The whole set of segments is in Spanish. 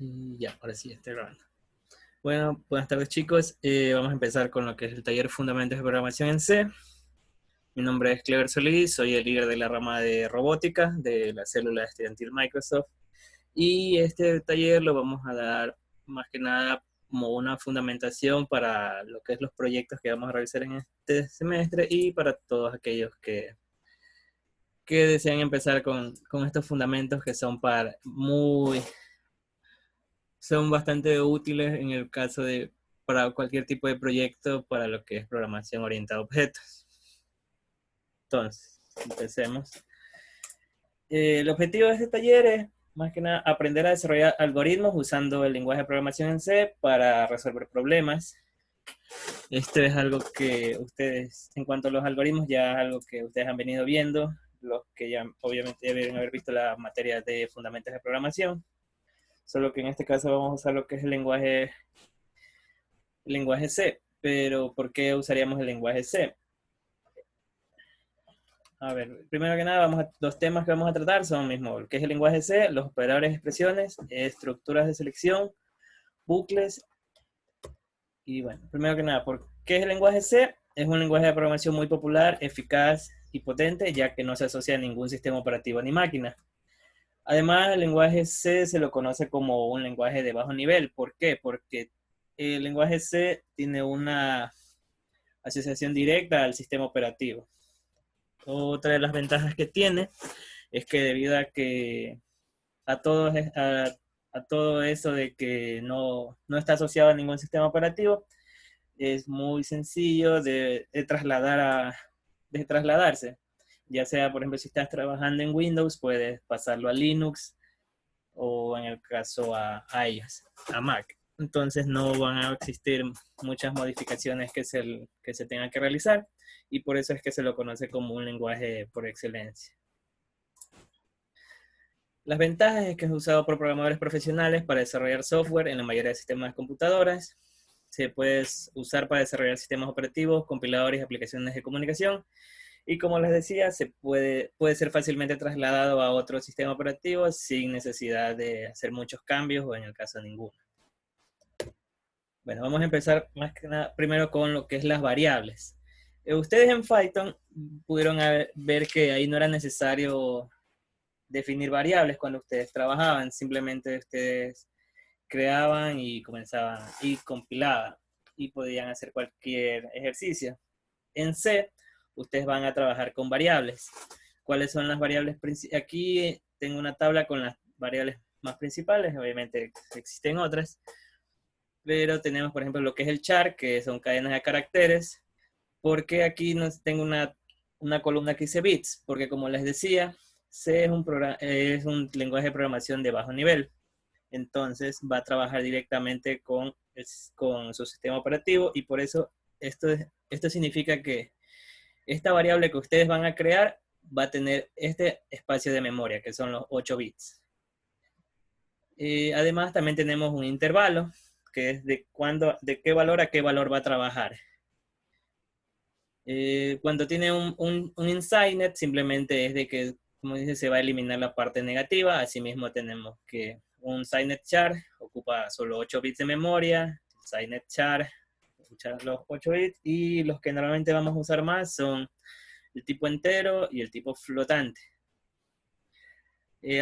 Y ya, ahora sí, estoy grabando. Bueno, buenas tardes chicos. Vamos a empezar con lo que es el taller Fundamentos de Programación en C. Mi nombre es Clever Solís, soy el líder de la rama de robótica de la célula estudiantil Microsoft. Y este taller lo vamos a dar más que nada como una fundamentación para lo que es los proyectos que vamos a realizar en este semestre y para todos aquellos que desean empezar con estos fundamentos que son bastante útiles en el caso de para cualquier tipo de proyecto para lo que es programación orientada a objetos. Entonces, empecemos. El objetivo de este taller es más que nada aprender a desarrollar algoritmos usando el lenguaje de programación en C para resolver problemas. Esto es algo que ustedes, en cuanto a los algoritmos, ya es algo que ustedes han venido viendo, los que ya obviamente deben haber visto las materias de fundamentos de programación, solo que en este caso vamos a usar lo que es el lenguaje C. Pero ¿por qué usaríamos el lenguaje C? A ver, primero que nada, los temas que vamos a tratar son mismo, ¿qué es el lenguaje C? Los operadores de expresiones, estructuras de selección, bucles, y bueno, primero que nada, ¿por qué es el lenguaje C? Es un lenguaje de programación muy popular, eficaz y potente, ya que no se asocia a ningún sistema operativo ni máquina. Además, el lenguaje C se lo conoce como un lenguaje de bajo nivel. ¿Por qué? Porque el lenguaje C tiene una asociación directa al sistema operativo. Otra de las ventajas que tiene es que debido a que a todo, a todo eso de que no está asociado a ningún sistema operativo, es muy sencillo de trasladarse. Ya sea, por ejemplo, si estás trabajando en Windows, puedes pasarlo a Linux o en el caso a ellos, a Mac. Entonces no van a existir muchas modificaciones que se tengan que realizar y por eso es que se lo conoce como un lenguaje por excelencia. Las ventajas es que es usado por programadores profesionales para desarrollar software en la mayoría de sistemas de computadoras. Se puede usar para desarrollar sistemas operativos, compiladores y aplicaciones de comunicación. Y como les decía, puede ser fácilmente trasladado a otro sistema operativo sin necesidad de hacer muchos cambios o en el caso ninguno. Bueno, vamos a empezar más que nada primero con lo que es las variables. Ustedes en Python pudieron ver que ahí no era necesario definir variables cuando ustedes trabajaban, simplemente ustedes creaban y comenzaban y compilaban y podían hacer cualquier ejercicio. En C, ustedes van a trabajar con variables. ¿Cuáles son las variables principales? Aquí tengo una tabla con las variables más principales, obviamente existen otras, pero tenemos, por ejemplo, lo que es el char, que son cadenas de caracteres. ¿Por qué aquí no tengo una columna que dice bits? Porque como les decía, C es un lenguaje de programación de bajo nivel. Entonces va a trabajar directamente con su sistema operativo y por eso esto significa que esta variable que ustedes van a crear va a tener este espacio de memoria, que son los 8 bits. Además, también tenemos un intervalo, que es de qué valor a qué valor va a trabajar. Cuando tiene un InSideNet, simplemente es de que, como dice, se va a eliminar la parte negativa. Asimismo, tenemos que un SideNet char ocupa solo 8 bits de memoria, SideNet char usa los 8 bits, y los que normalmente vamos a usar más son el tipo entero y el tipo flotante.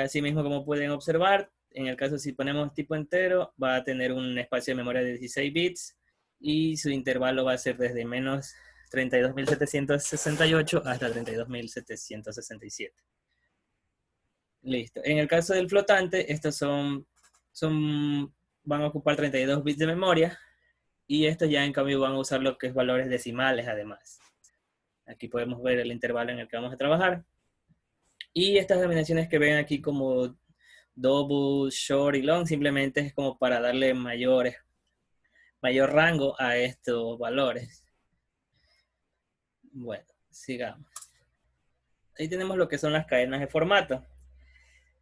Asimismo, como pueden observar, en el caso si ponemos tipo entero, va a tener un espacio de memoria de 16 bits y su intervalo va a ser desde menos 32.768 hasta 32.767. Listo. En el caso del flotante, estos van a ocupar 32 bits de memoria y estos ya en cambio van a usar lo que es valores decimales además. Aquí podemos ver el intervalo en el que vamos a trabajar. Y estas denominaciones que ven aquí como double, short y long, simplemente es como para darle mayor rango a estos valores. Bueno, sigamos. Ahí tenemos lo que son las cadenas de formato. ¿A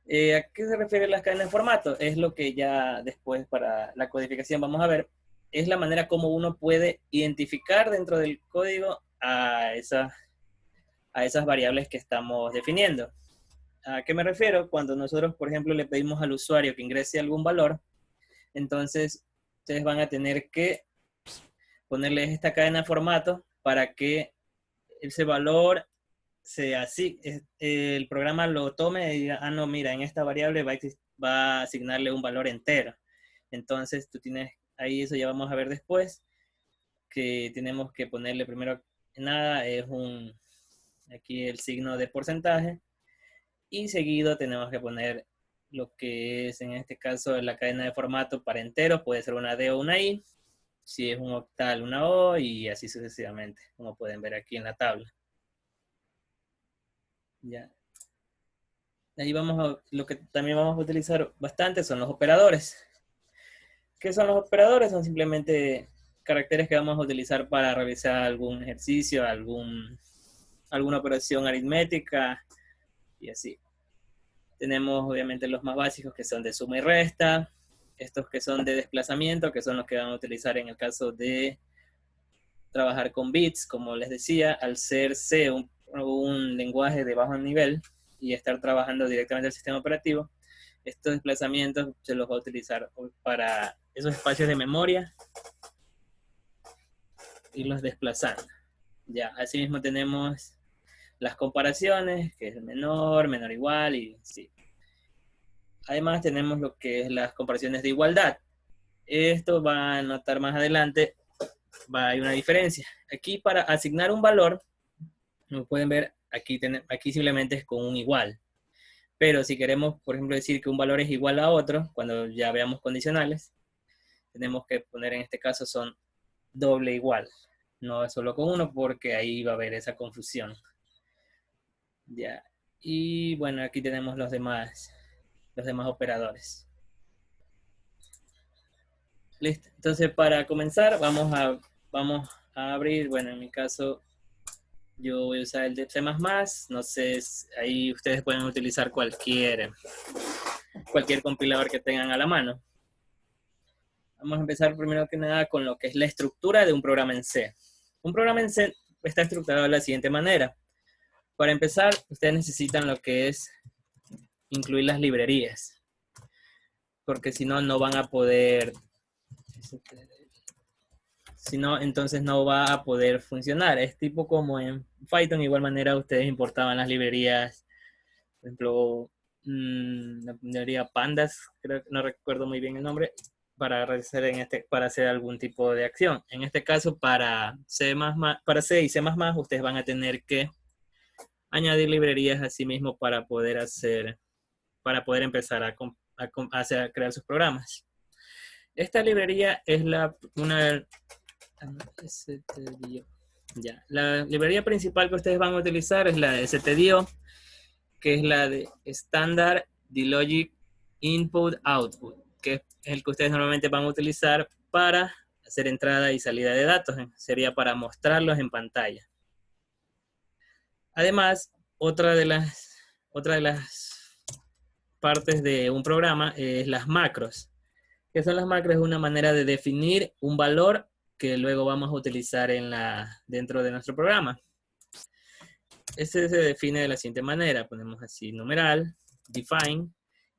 qué se refiere las cadenas de formato? Es lo que ya después para la codificación vamos a ver. Es la manera como uno puede identificar dentro del código a esas variables que estamos definiendo. ¿A qué me refiero? Cuando nosotros, por ejemplo, le pedimos al usuario que ingrese algún valor, Entonces, ustedes van a tener que ponerles esta cadena de formato para que ese valor sea así. El programa lo tome y diga, ah, no, mira, en esta variable va a asignarle un valor entero. Entonces, tú tienes, ahí eso ya vamos a ver después, que tenemos que ponerle primero nada, es aquí el signo de porcentaje, y seguido tenemos que poner lo que es en este caso la cadena de formato para enteros, puede ser una D o una I, si es un octal una O, y así sucesivamente, como pueden ver aquí en la tabla. Ya. Ahí lo que también vamos a utilizar bastante son los operadores. ¿Qué son los operadores? Son simplemente caracteres que vamos a utilizar para realizar algún ejercicio, alguna operación aritmética y así. Tenemos obviamente los más básicos que son de suma y resta, estos que son de desplazamiento, que son los que van a utilizar en el caso de trabajar con bits, como les decía, al ser C un lenguaje de bajo nivel y estar trabajando directamente el sistema operativo, estos desplazamientos se los va a utilizar para esos espacios de memoria, irlos desplazando. Ya, asimismo tenemos las comparaciones, que es menor, menor igual, y sí. Además tenemos lo que es las comparaciones de igualdad. Esto va a notar más adelante, hay una diferencia. Aquí para asignar un valor, como pueden ver, aquí simplemente es con un igual. Pero si queremos, por ejemplo, decir que un valor es igual a otro, cuando ya veamos condicionales, tenemos que poner en este caso son doble igual. No es solo con uno porque ahí va a haber esa confusión. Ya. Y bueno, aquí tenemos los demás operadores. Listo. Entonces, para comenzar, vamos a abrir, bueno, en mi caso, yo voy a usar el de C++. No sé, ahí ustedes pueden utilizar cualquier compilador que tengan a la mano. Vamos a empezar primero que nada con lo que es la estructura de un programa en C. Un programa en C está estructurado de la siguiente manera. Para empezar, ustedes necesitan lo que es incluir las librerías, porque si no, no van a poder, si no, entonces no va a poder funcionar. Es tipo como en Python, de igual manera ustedes importaban las librerías, por ejemplo, la librería Pandas, creo que no recuerdo muy bien el nombre, para hacer algún tipo de acción. En este caso, para C++, para C y C++, ustedes van a tener que añadir librerías a sí mismo para poder empezar a crear sus programas. Esta librería es la librería principal que ustedes van a utilizar es la de stdio, que es la de Standard Logic Input Output, que es el que ustedes normalmente van a utilizar para hacer entrada y salida de datos. Sería para mostrarlos en pantalla. Además, otra de las partes de un programa es las macros. ¿Qué son las macros? Es una manera de definir un valor que luego vamos a utilizar dentro de nuestro programa. Este se define de la siguiente manera. Ponemos así numeral, define,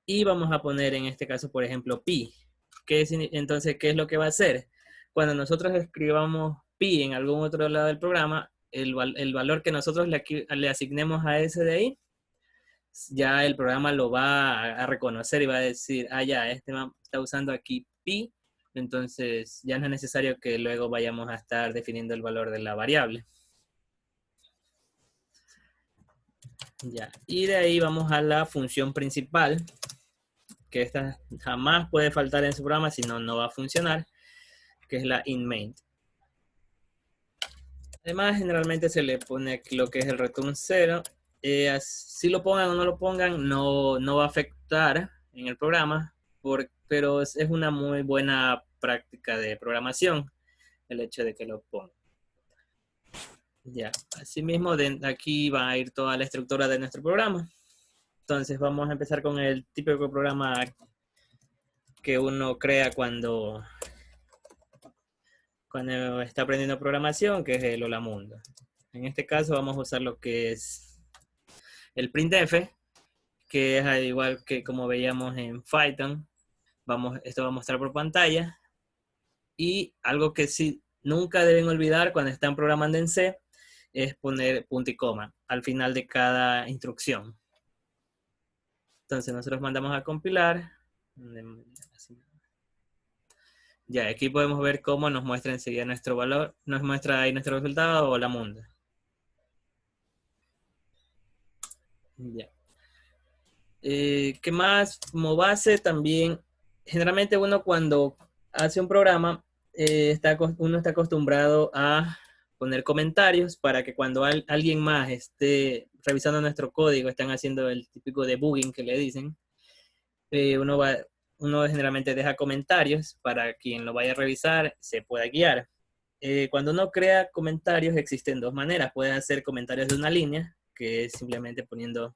y vamos a poner en este caso, por ejemplo, pi. Entonces, ¿qué es lo que va a hacer? Cuando nosotros escribamos pi en algún otro lado del programa, el valor que nosotros le asignemos a ese de ahí, ya el programa lo va a reconocer y va a decir, ah, ya, este está usando aquí pi, entonces ya no es necesario que luego vayamos a estar definiendo el valor de la variable. Ya, y de ahí vamos a la función principal, que esta jamás puede faltar en su programa, si no, no va a funcionar, que es la inMain. Además, generalmente se le pone aquí lo que es el return 0. Si lo pongan o no lo pongan, no va a afectar en el programa, pero es una muy buena práctica de programación el hecho de que lo pongan. Ya, asimismo, aquí va a ir toda la estructura de nuestro programa. Entonces, vamos a empezar con el típico programa que uno crea cuando está aprendiendo programación, que es el Hola Mundo. En este caso vamos a usar lo que es el printf, que es al igual que como veíamos en Python, Esto va a mostrar por pantalla. Y algo que sí nunca deben olvidar cuando están programando en C es poner punto y coma al final de cada instrucción. Entonces nosotros mandamos a compilar. Ya, aquí podemos ver cómo nos muestra enseguida nuestro valor, nos muestra ahí nuestro resultado o la munda. Ya. ¿Qué más? Como base también, generalmente uno cuando hace un programa, uno está acostumbrado a poner comentarios para que cuando alguien más esté revisando nuestro código, están haciendo el típico debugging que le dicen, uno generalmente deja comentarios para quien lo vaya a revisar se pueda guiar. Cuando uno crea comentarios existen dos maneras. Pueden hacer comentarios de una línea, que es simplemente poniendo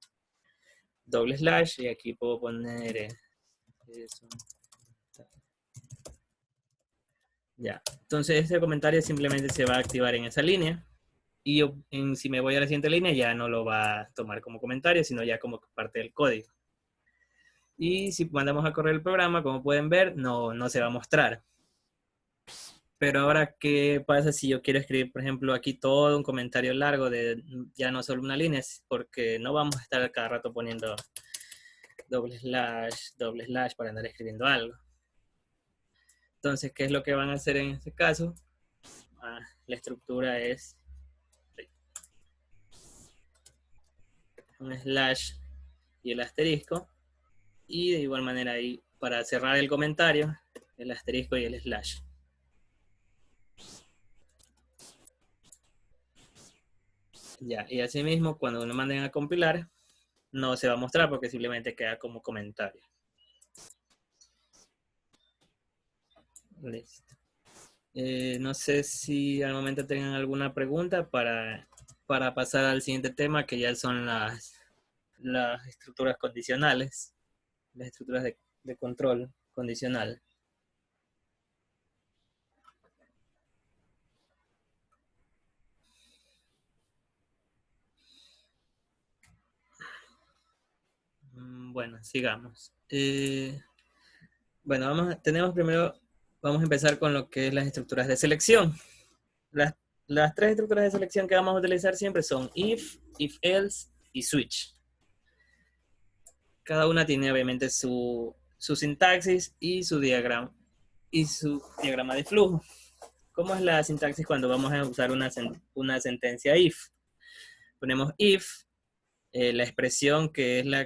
doble slash, y aquí puedo poner eso. Ya, entonces ese comentario simplemente se va a activar en esa línea, y si me voy a la siguiente línea ya no lo va a tomar como comentario, sino ya como parte del código. Y si mandamos a correr el programa, como pueden ver, no se va a mostrar. Pero ahora, ¿qué pasa si yo quiero escribir, por ejemplo, aquí todo un comentario largo de ya no solo una línea? Porque no vamos a estar cada rato poniendo doble slash para andar escribiendo algo. Entonces, ¿qué es lo que van a hacer en este caso? La estructura es un slash y el asterisco. Y de igual manera ahí, para cerrar el comentario, el asterisco y el slash. Ya, y así mismo, cuando uno manden a compilar, no se va a mostrar porque simplemente queda como comentario. Listo. No sé si al momento tengan alguna pregunta para pasar al siguiente tema, que ya son las estructuras condicionales, las estructuras de control condicional. Bueno, sigamos. Bueno, vamos a empezar con lo que es las estructuras de selección. Las tres estructuras de selección que vamos a utilizar siempre son if else y switch. Cada una tiene obviamente su sintaxis y su diagrama de flujo. ¿Cómo es la sintaxis cuando vamos a usar una sentencia if? Ponemos if, la expresión que es la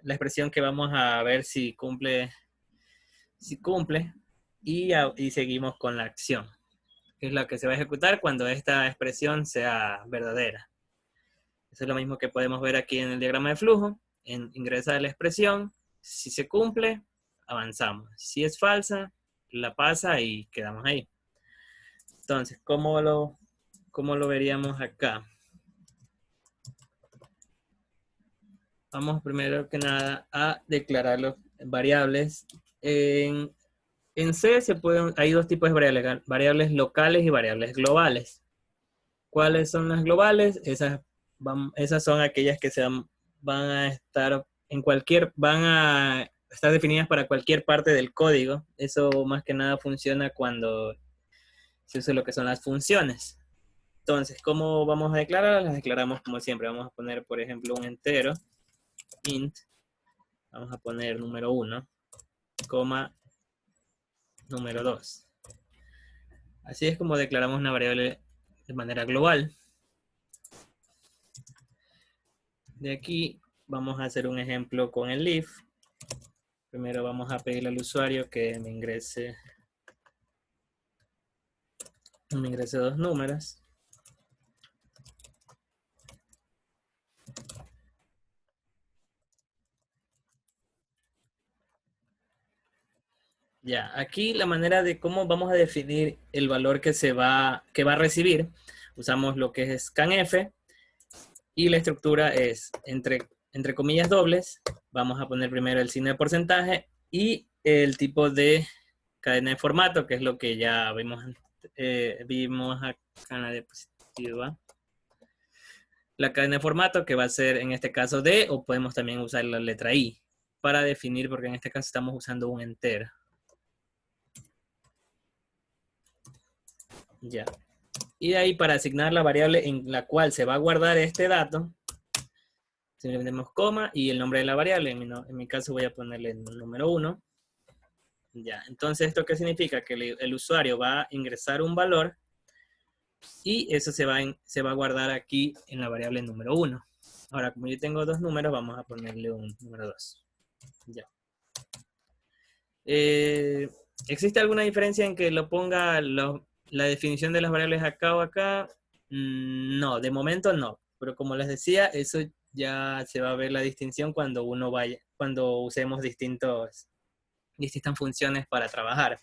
expresión que vamos a ver si cumple, y seguimos con la acción, que es la que se va a ejecutar cuando esta expresión sea verdadera. Eso es lo mismo que podemos ver aquí en el diagrama de flujo. Ingresar la expresión, si se cumple, avanzamos. Si es falsa, la pasa y quedamos ahí. Entonces, ¿cómo lo veríamos acá? Vamos primero que nada a declarar las variables. En C hay dos tipos de variables locales y variables globales. ¿Cuáles son las globales? Esas son aquellas que van a estar van a estar definidas para cualquier parte del código. Eso más que nada funciona cuando se usa lo que son las funciones. Entonces, ¿cómo vamos a declararlas? Las declaramos como siempre. Vamos a poner, por ejemplo, un entero, int. Vamos a poner número 1, coma, número 2. Así es como declaramos una variable de manera global. De aquí vamos a hacer un ejemplo con el if. Primero vamos a pedirle al usuario que me ingrese dos números. Ya, aquí la manera de cómo vamos a definir el valor que va a recibir, usamos lo que es scanf, y la estructura es entre comillas dobles. Vamos a poner primero el signo de porcentaje y el tipo de cadena de formato, que es lo que ya vimos acá en la diapositiva. La cadena de formato que va a ser en este caso D, o podemos también usar la letra I. para definir, porque en este caso estamos usando un entero. Ya. Y de ahí para asignar la variable en la cual se va a guardar este dato, simplemente ponemos coma y el nombre de la variable. En mi caso voy a ponerle el número 1. Ya, entonces, ¿esto qué significa? Que el usuario va a ingresar un valor y eso se va a guardar aquí en la variable número 1. Ahora, como yo tengo dos números, vamos a ponerle un número 2. Ya. ¿Existe alguna diferencia en que lo ponga la definición de las variables acá o acá? No, de momento no. Pero como les decía, eso ya se va a ver la distinción cuando cuando usemos distintas funciones para trabajar.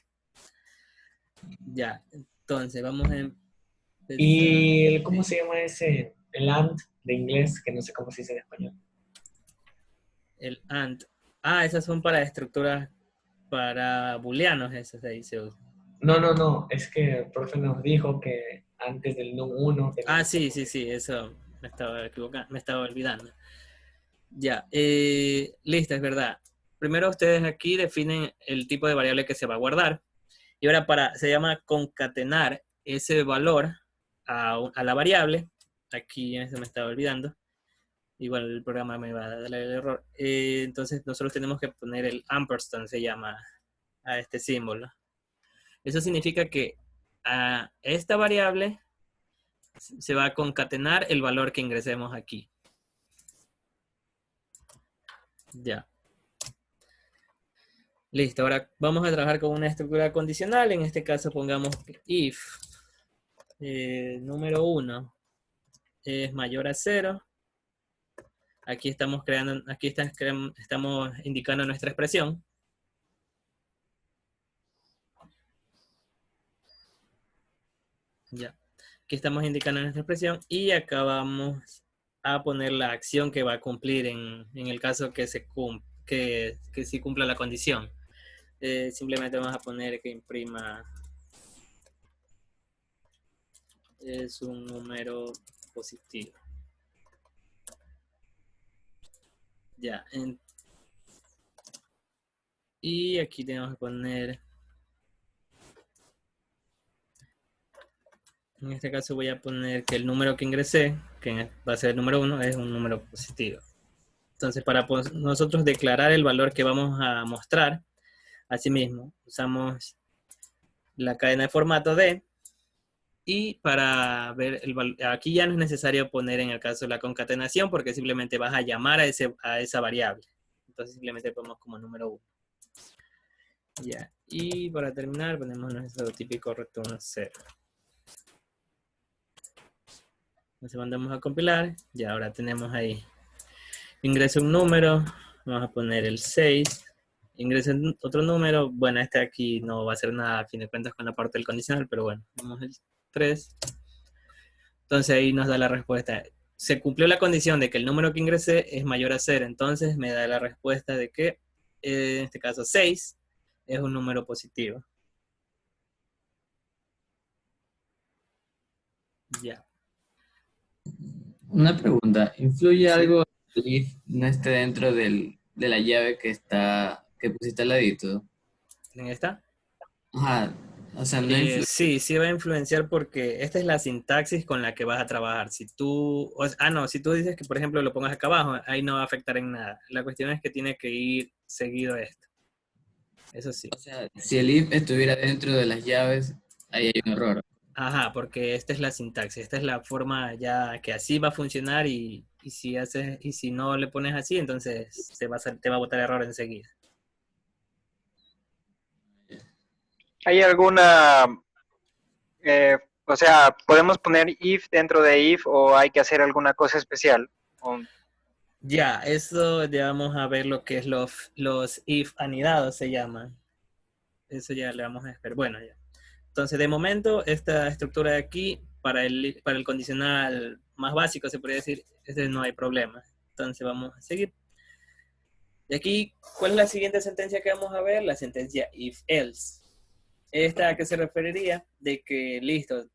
Ya, entonces vamos a empezar. ¿Y cómo se llama ese? El AND de inglés, que no sé cómo se dice en español. El AND. Ah, esas son para estructuras, para booleanos, esas ahí se usan. No, es que el profe nos dijo que antes del num1 Ah, teníamos que sí, poner. eso me estaba equivocando, me estaba olvidando. Ya, listo, es verdad. Primero ustedes aquí definen el tipo de variable que se va a guardar. Y ahora se llama concatenar ese valor a la variable. Aquí se me estaba olvidando. Igual el programa me va a dar el error. Entonces nosotros tenemos que poner el ampersand, se llama, a este símbolo. Eso significa que a esta variable se va a concatenar el valor que ingresemos aquí. Ya. Listo, ahora vamos a trabajar con una estructura condicional. En este caso pongamos if número 1 es mayor a 0. Aquí estamos estamos indicando nuestra expresión. Ya. Aquí estamos indicando nuestra expresión y acá vamos a poner la acción que va a cumplir en el caso que sí cumpla la condición. Simplemente vamos a poner que imprima es un número positivo. Ya. Y aquí tenemos que poner, en este caso voy a poner que el número que ingresé, que va a ser el número 1, es un número positivo. Entonces, para nosotros declarar el valor que vamos a mostrar, asimismo, usamos la cadena de formato D. Y para ver aquí ya no es necesario poner en el caso de la concatenación porque simplemente vas a llamar a esa variable. Entonces simplemente ponemos como número 1. Ya. Y para terminar ponemos nuestro típico retorno 0. Entonces mandamos a compilar. Ya ahora tenemos ahí. Ingreso un número. Vamos a poner el 6. Ingreso otro número. Bueno, este aquí no va a hacer nada a fin de cuentas con la parte del condicional, pero bueno, vamos el 3. Entonces ahí nos da la respuesta. Se cumplió la condición de que el número que ingresé es mayor a 0. Entonces me da la respuesta de que, en este caso 6, es un número positivo. Ya. Una pregunta, ¿influye ¿Sí? algo que el if no esté dentro de la llave que pusiste al ladito? ¿En esta? Ajá, o sea, no influye. Sí, sí va a influenciar porque esta es la sintaxis con la que vas a trabajar. Si tú, no, si tú dices que, por ejemplo, lo pongas acá abajo, ahí no va a afectar en nada. La cuestión es que tiene que ir seguido esto. Eso sí. O sea, si el if estuviera dentro de las llaves, ahí hay un error. Ajá, porque esta es la sintaxis, esta es la forma ya que así va a funcionar y si no le pones así, entonces te va a botar error enseguida. ¿Hay alguna, o sea, podemos poner if dentro de if o hay que hacer alguna cosa especial? Ya, eso ya vamos a ver lo que es los if anidados se llaman. Eso ya le vamos a esperar. Bueno, ya. Entonces, de momento, esta estructura de aquí, para el condicional más básico, se podría decir, ese no hay problema. Entonces, vamos a seguir. Y aquí, ¿cuál es la siguiente sentencia que vamos a ver? La sentencia if-else. ¿Esta a qué se referiría? De que, listo,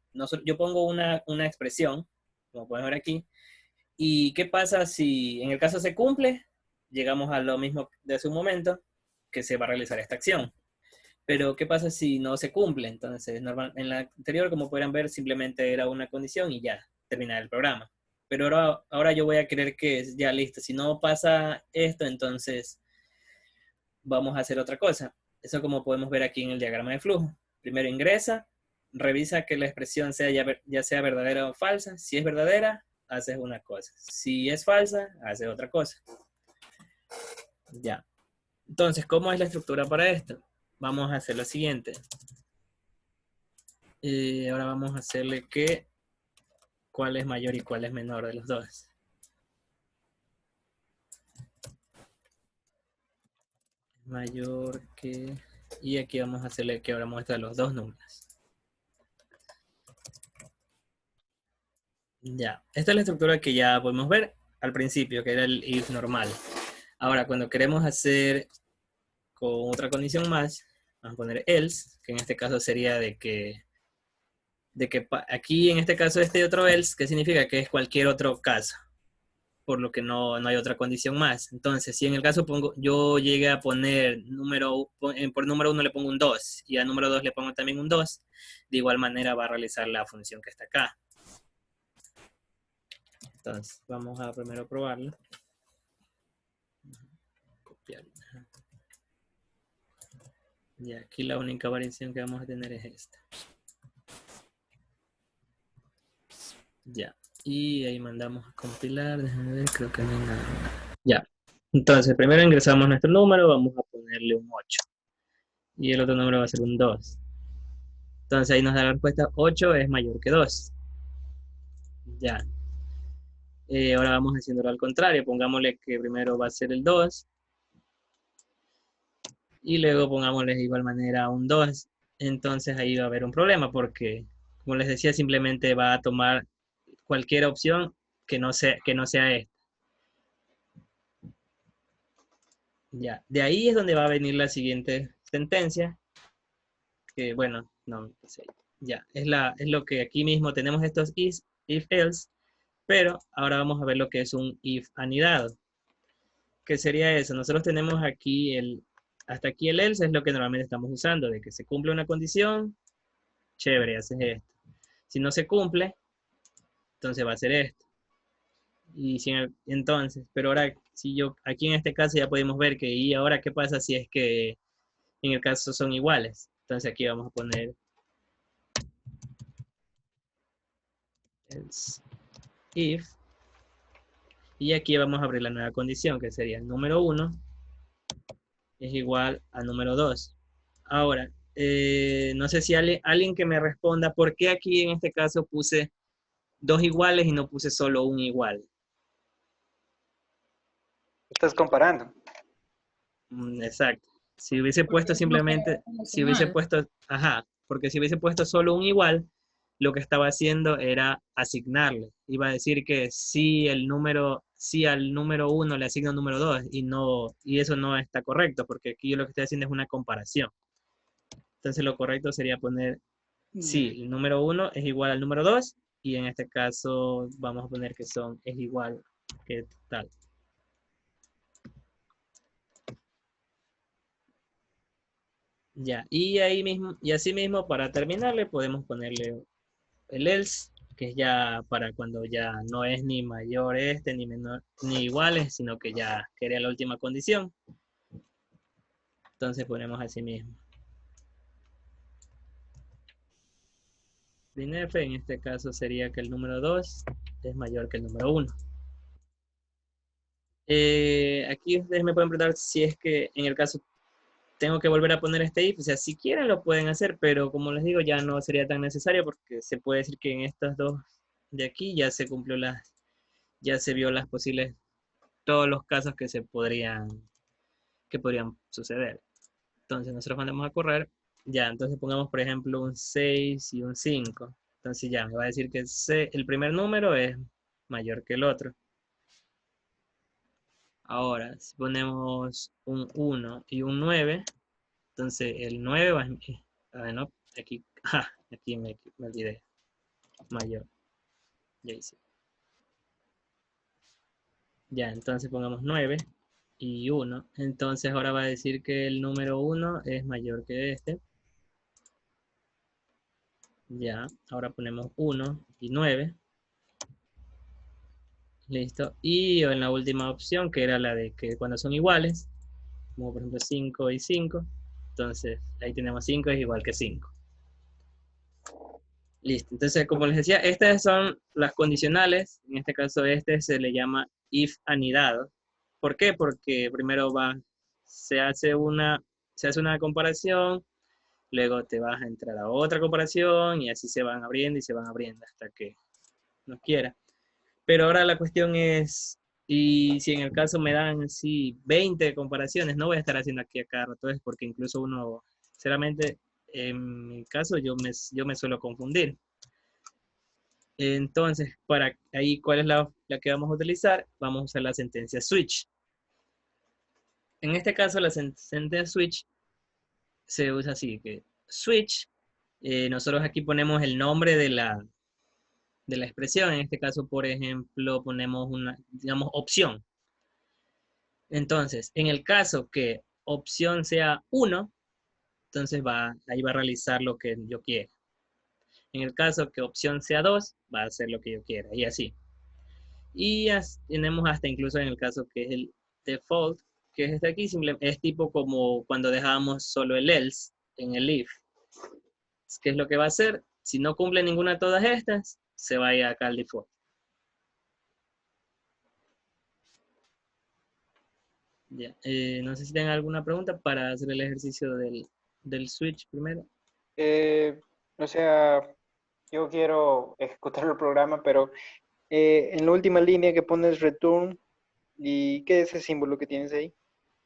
yo pongo una expresión, como pueden ver aquí, y ¿qué pasa si en el caso se cumple? llegamos a lo mismo de hace un momento, que se va a realizar esta acción. Pero, ¿qué pasa si no se cumple? Entonces, en la anterior, como podrán ver, simplemente era una condición y ya, terminar el programa. Pero ahora yo voy a querer que ya listo. Si no pasa esto, entonces vamos a hacer otra cosa. Eso como podemos ver aquí en el diagrama de flujo. Primero ingresa, revisa que la expresión sea ya sea verdadera o falsa. Si es verdadera, haces una cosa. Si es falsa, haces otra cosa. Ya. Entonces, ¿cómo es la estructura para esto? Vamos a hacer lo siguiente. Ahora vamos a hacerle que cuál es mayor y cuál es menor de los dos. Mayor que... Y aquí vamos a hacerle que ahora muestra los dos números. Ya. Esta es la estructura que ya podemos ver al principio, que era el if normal. Ahora, cuando queremos hacer con otra condición más, vamos a poner else, que en este caso sería de que aquí en este caso este otro else, que significa que es cualquier otro caso, por lo que no hay otra condición más. Entonces, si en el caso yo llegué a poner por número 1 le pongo un 2 y a número 2 le pongo también un 2, de igual manera va a realizar la función que está acá. Entonces, vamos a primero probarlo. Copiar. Y aquí la única variación que vamos a tener es esta. Ya. Y ahí mandamos a compilar. Déjame ver, creo que no hay nada. Ya. Entonces, primero ingresamos nuestro número, vamos a ponerle un 8. Y el otro número va a ser un 2. Entonces ahí nos da la respuesta 8 es mayor que 2. Ya. Ahora vamos haciéndolo al contrario. Pongámosle que primero va a ser el 2. Y luego pongámosle de igual manera un 2. Entonces ahí va a haber un problema porque, como les decía, simplemente va a tomar cualquier opción que no sea esta. Ya. De ahí es donde va a venir la siguiente sentencia. Que bueno, no sé. Ya. Es lo que aquí mismo tenemos estos if else. Pero ahora vamos a ver lo que es un if anidado. ¿Qué sería eso? Nosotros tenemos aquí hasta aquí el else es lo que normalmente estamos usando, de que se cumple una condición, chévere, haces esto. Si no se cumple, entonces va a ser esto. Y entonces, pero ahora, aquí en este caso ya podemos ver que, y ahora, ¿qué pasa si es que en el caso son iguales? Entonces aquí vamos a poner else if, y aquí vamos a abrir la nueva condición, que sería el número 1 es igual a número 2. Ahora, no sé si alguien que me responda, ¿por qué aquí en este caso puse 2 iguales y no puse solo un igual? Estás comparando. Exacto. Si hubiese puesto simplemente, si hubiese puesto, porque si hubiese puesto solo un igual, lo que estaba haciendo era asignarle. Iba a decir que si al número 1 le asigno el número 2 y eso no está correcto, porque aquí yo lo que estoy haciendo es una comparación. Entonces lo correcto sería poner, sí, el número 1 es igual al número 2 y en este caso vamos a poner que es igual que tal. Ya, y así mismo para terminarle podemos ponerle el else, que es ya para cuando ya no es ni mayor ni menor, ni iguales, sino que ya quería la última condición. Entonces ponemos así mismo. F en este caso sería que el número 2 es mayor que el número 1. Aquí ustedes me pueden preguntar si es que en el caso tengo que volver a poner este if, o sea, si quieren lo pueden hacer, pero como les digo, ya no sería tan necesario porque se puede decir que en estas dos de aquí ya se cumplió ya se vio todos los casos que podrían suceder. Entonces nosotros mandamos a correr, ya, entonces pongamos por ejemplo un 6 y un 5. Entonces ya me va a decir que el primer número es mayor que el otro. Ahora, si ponemos un 1 y un 9, entonces el 9 va a... no, aquí me olvidé. Mayor. Ya hice. Ya, entonces pongamos 9 y 1. Entonces ahora va a decir que el número 1 es mayor que este. Ya, ahora ponemos 1 y 9. Listo. Y en la última opción, que era la de que cuando son iguales, como por ejemplo 5 y 5. Entonces ahí tenemos 5 es igual que 5. Listo. Entonces, como les decía, estas son las condicionales. En este caso, este se le llama if anidado. ¿Por qué? Porque primero se hace una comparación, luego te vas a entrar a otra comparación y así se van abriendo y se van abriendo hasta que no quiera. Pero ahora la cuestión es, y si en el caso me dan así 20 comparaciones, no voy a estar haciendo aquí a cada rato, es porque incluso uno, sinceramente, en mi caso yo me suelo confundir. Entonces, para ahí, ¿cuál es la que vamos a utilizar? Vamos a usar la sentencia switch. En este caso, la sentencia switch se usa así, que switch, nosotros aquí ponemos el nombre de la expresión. En este caso, por ejemplo, ponemos una, digamos, opción. Entonces, en el caso que opción sea 1, entonces ahí va a realizar lo que yo quiera. En el caso que opción sea 2, va a hacer lo que yo quiera, y así. Y tenemos hasta incluso en el caso que es el default, que es este aquí, es tipo como cuando dejábamos solo el else en el if. ¿Qué es lo que va a hacer? Si no cumple ninguna de todas estas, se va a ir acá al default. Ya. No sé si tienen alguna pregunta para hacer el ejercicio del switch primero. O sea, yo quiero ejecutar el programa, pero en la última línea que pones return, ¿y qué es ese símbolo que tienes ahí?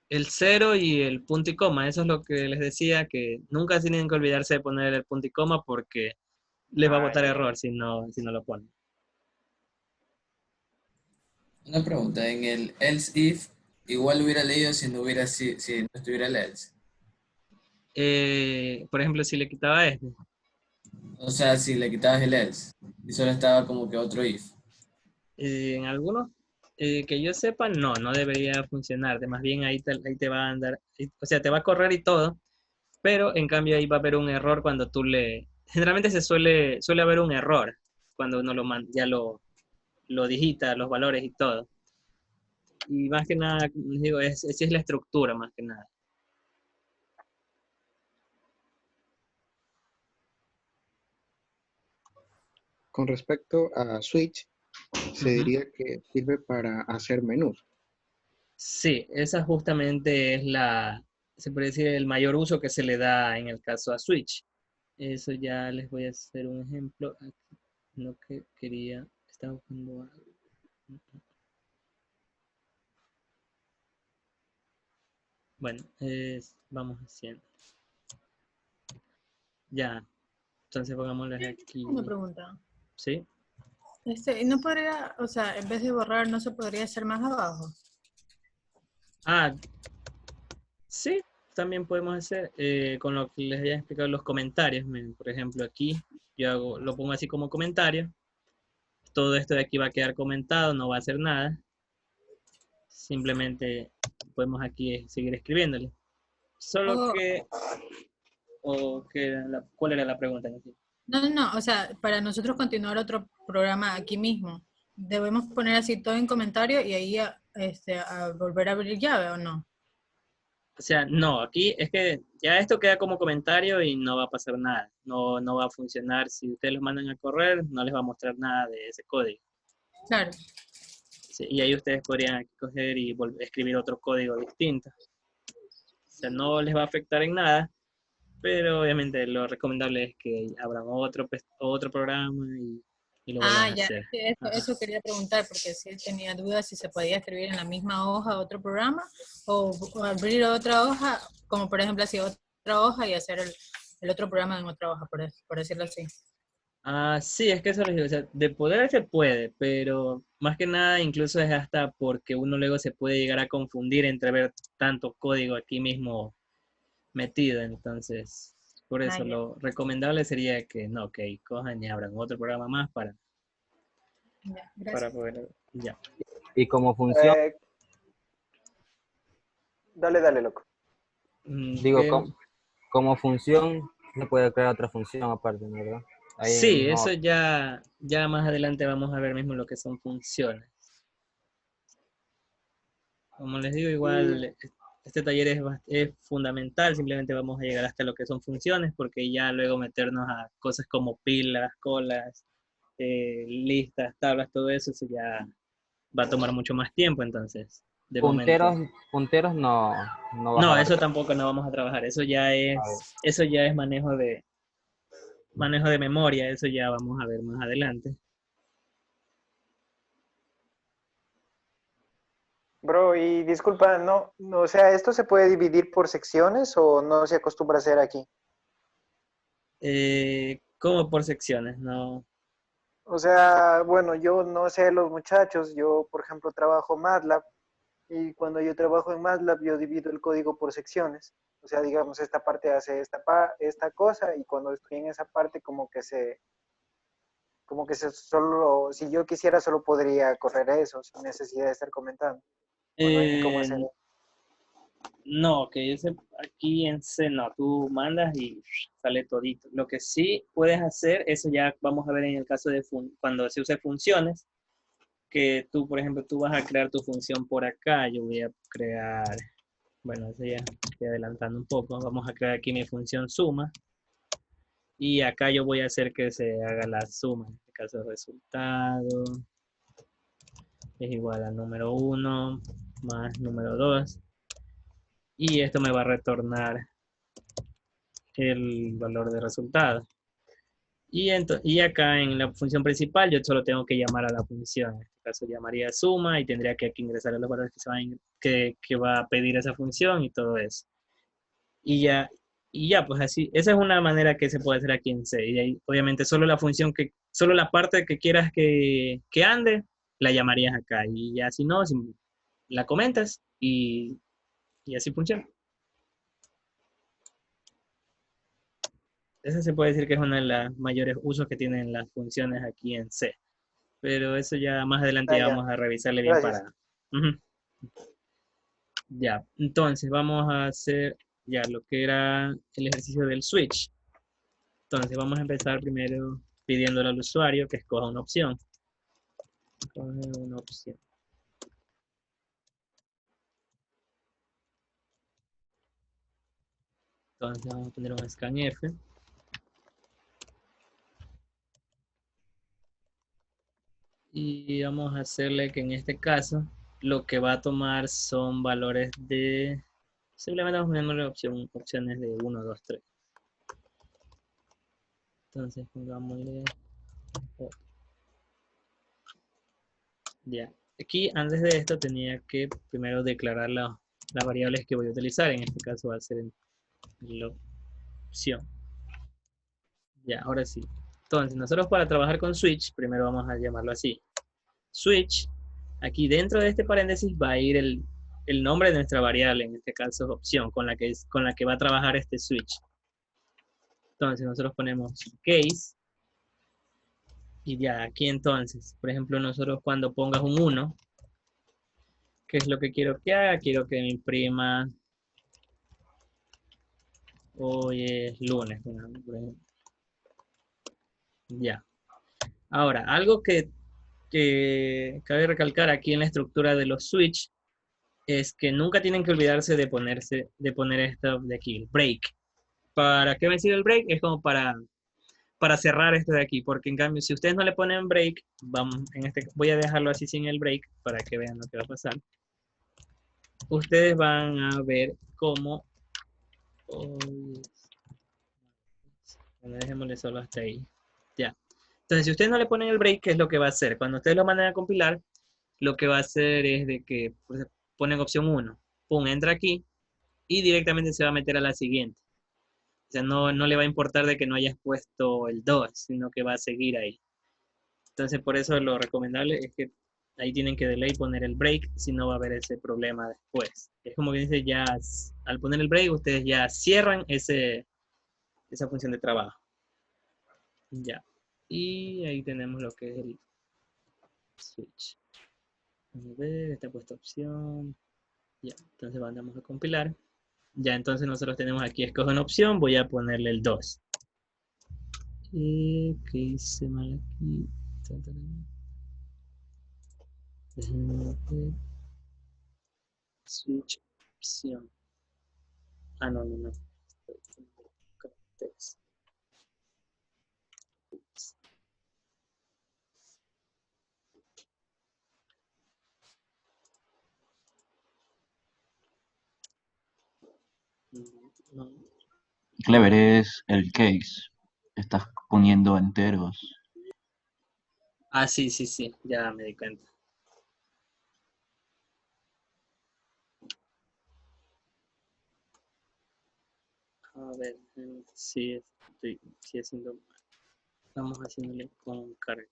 El 0 y el punto y coma, eso es lo que les decía, que nunca tienen que olvidarse de poner el punto y coma porque les va a Ah, botar ya. error si no lo ponen. Una pregunta, en el else if, igual hubiera leído si no estuviera el else. Por ejemplo, si le quitaba este, O sea, si le quitabas el else y solo estaba como que otro if. en algunos que yo sepa, no debería funcionar. Más bien ahí te va a andar, o sea, te va a correr y todo, pero en cambio ahí va a haber un error cuando generalmente suele haber un error cuando uno ya lo digita, los valores y todo. Y más que nada, como les digo, esa es la estructura más que nada. Con respecto a Switch, se Ujú. diría que sirve para hacer menús. Sí, esa justamente es se puede decir, el mayor uso que se le da en el caso a Switch. Eso ya les voy a hacer un ejemplo. Aquí, lo que quería, estaba buscando algo. Bueno, vamos haciendo. Ya, entonces pongámosles aquí. Una pregunta. ¿Sí? ¿Y no podría, o sea, en vez de borrar, no se podría hacer más abajo? Ah, sí, también podemos hacer con lo que les había explicado los comentarios. Miren, por ejemplo, aquí lo pongo así como comentario. Todo esto de aquí va a quedar comentado, no va a hacer nada. Simplemente podemos aquí seguir escribiéndole. Solo Oh, que, ¿cuál era la pregunta? no, o sea, para nosotros continuar otro programa aquí mismo, ¿debemos poner así todo en comentario y ahí a volver a abrir llave o no? O sea, no, aquí es que ya esto queda como comentario y no va a pasar nada. No va a funcionar. Si ustedes los mandan a correr, no les va a mostrar nada de ese código. Claro. Sí, y ahí ustedes podrían aquí coger y escribir otro código distinto. O sea, no les va a afectar en nada, pero obviamente lo recomendable es que abran otro programa y lo vuelvan Ah, a ya, hacer. eso quería preguntar, porque sí tenía dudas si se podía escribir en la misma hoja otro programa o abrir otra hoja, como por ejemplo así otra hoja y hacer el otro programa en otra hoja, por decirlo así. Sí, es que eso les digo, o sea, de poder se puede, pero más que nada incluso es hasta porque uno luego se puede llegar a confundir entre ver tanto código aquí mismo metido, entonces por Ah, eso ya. lo recomendable sería que no, que cojan y abran otro programa más Ya, para gracias. poder, ya. Y como funciona, Eh, Dale, dale, loco. Digo, ¿Qué? como función, se puede crear otra función aparte, ¿no? ¿Verdad? Ahí en el Sí, mismo. eso ya más adelante vamos a ver mismo lo que son funciones. Como les digo, Y igual este taller es fundamental, simplemente vamos a llegar hasta lo que son funciones, porque ya luego meternos a cosas como pilas, colas, listas, tablas, todo eso, eso ya va a tomar mucho más tiempo, entonces, de momento. Punteros no, no vas a No, eso abarcar. tampoco no vamos a trabajar, A ver. eso ya es manejo de memoria, eso ya vamos a ver más adelante. bro, y disculpa, no, o sea, ¿esto se puede dividir por secciones o no se acostumbra a hacer aquí? Como por secciones, ¿no? O sea, bueno, yo no sé los muchachos, yo por ejemplo trabajo MATLAB y cuando yo trabajo en MATLAB yo divido el código por secciones. O sea, digamos, esta parte hace esta cosa y cuando estoy en esa parte como que se solo, si yo quisiera solo podría correr eso sin necesidad de estar comentando. O no hay ni cómo hacer. Eh, No, que ese aquí en C no, tú mandas y sale todito. Lo que sí puedes hacer, eso ya vamos a ver en el caso de cuando se use funciones, que tú, por ejemplo, tú vas a crear tu función por acá, yo voy a crear, bueno, eso ya estoy adelantando un poco, vamos a crear aquí mi función suma, y acá yo voy a hacer que se haga la suma, en este caso resultado es igual al número 1 más número 2 y esto me va a retornar el valor de resultado. Y acá en la función principal yo solo tengo que llamar a la función. En este caso llamaría suma y tendría que aquí ingresar los valores que va a pedir esa función y todo eso. Y ya, pues así, esa es una manera que se puede hacer aquí en C. Y ahí, obviamente solo la función solo la parte que quieras que ande, la llamarías acá. Y ya si no, la comentas y así funciona. Esa se puede decir que es uno de los mayores usos que tienen las funciones aquí en C. Pero eso ya más adelante Ah, ya ya, vamos a revisarle bien gracias. para... Ujú. Ya, entonces vamos a hacer ya lo que era el ejercicio del switch. Entonces vamos a empezar primero pidiéndole al usuario que escoja una opción. Escoge una opción. Entonces vamos a poner un scanf. Y vamos a hacerle que en este caso lo que va a tomar son valores de... Simplemente vamos poniéndole opciones de 1, 2, 3. Entonces pongámosle... Ya. Aquí, antes de esto, tenía que primero declarar las variables que voy a utilizar. En este caso va a ser la opción. Ya, ahora sí. Entonces, nosotros para trabajar con switch, primero vamos a llamarlo así. Switch, aquí dentro de este paréntesis va a ir el nombre de nuestra variable, en este caso opción, con la que va a trabajar este switch. Entonces, nosotros ponemos case. Y ya, aquí entonces, por ejemplo, nosotros cuando pongas un 1, ¿qué es lo que quiero que haga? Quiero que me imprima, hoy es lunes, por ejemplo. Ya. Ahora, algo que cabe recalcar aquí en la estructura de los switch es que nunca tienen que olvidarse de poner esto de aquí, el break. ¿Para qué me sirve el break? Es como para cerrar esto de aquí, porque en cambio, si ustedes no le ponen break, voy a dejarlo así sin el break para que vean lo que va a pasar. Ustedes van a ver cómo... Bueno, dejémosle solo hasta ahí. Ya. Entonces, si ustedes no le ponen el break, ¿qué es lo que va a hacer? Cuando ustedes lo manden a compilar, lo que va a hacer es de que pues, ponen opción 1, pum, entra aquí y directamente se va a meter a la siguiente. O sea, no le va a importar de que no hayas puesto el 2, sino que va a seguir ahí. Entonces, por eso lo recomendable es que ahí tienen que de ley poner el break, si no va a haber ese problema después. Es como que dice, ya al poner el break, ustedes ya cierran esa función de trabajo. Ya. Y ahí tenemos lo que es el switch. Vamos a ver, está puesta opción. Ya, entonces vamos a compilar. Ya, entonces nosotros tenemos aquí, escoge una opción, voy a ponerle el 2. ¿Qué hice mal aquí? Déjenme ver. Switch opción. Ah, no. Text. No. Clever es el case. Estás poniendo enteros. Ah, sí, ya me di cuenta. A ver, sí, estoy haciendo mal. Vamos haciéndole con caracter.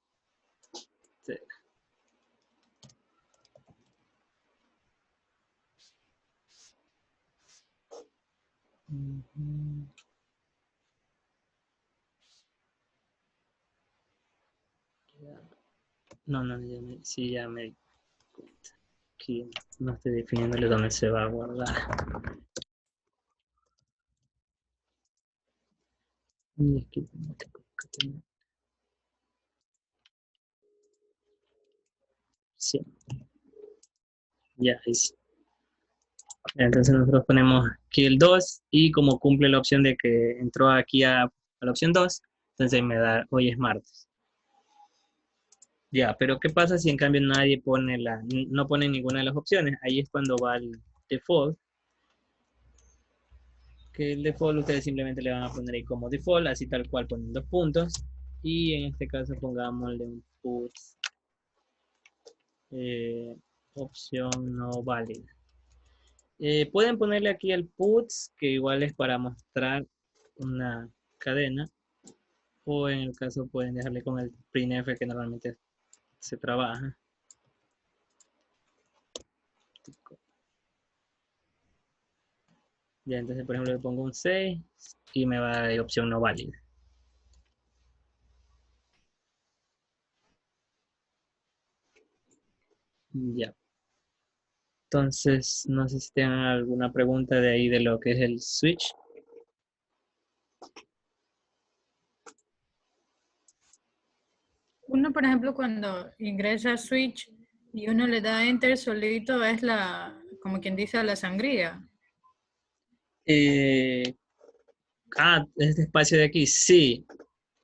Ujú. Ya. No, ya me di cuenta. Aquí no estoy definiéndole dónde se va a guardar. Y es que tengo que tener- Sí, ya, ahí sí. Entonces nosotros ponemos aquí el 2 y como cumple la opción de que entró aquí a la opción 2, entonces me da hoy es martes. Ya, pero ¿qué pasa si en cambio nadie pone no pone ninguna de las opciones? Ahí es cuando va el default, que el default ustedes simplemente le van a poner ahí como default, así tal cual ponen 2 puntos, y en este caso pongámosle un puts, opción no válida. Pueden ponerle aquí el puts, que igual es para mostrar una cadena, o en el caso pueden dejarle con el printf que normalmente se trabaja. Ya, entonces por ejemplo le pongo un 6 y me va a dar opción no válida. Ya. Entonces, no sé si tengan alguna pregunta de ahí de lo que es el switch. Uno, por ejemplo, cuando ingresa a Switch y uno le da Enter solito, es como quien dice, la sangría. Eh, este espacio de aquí, sí.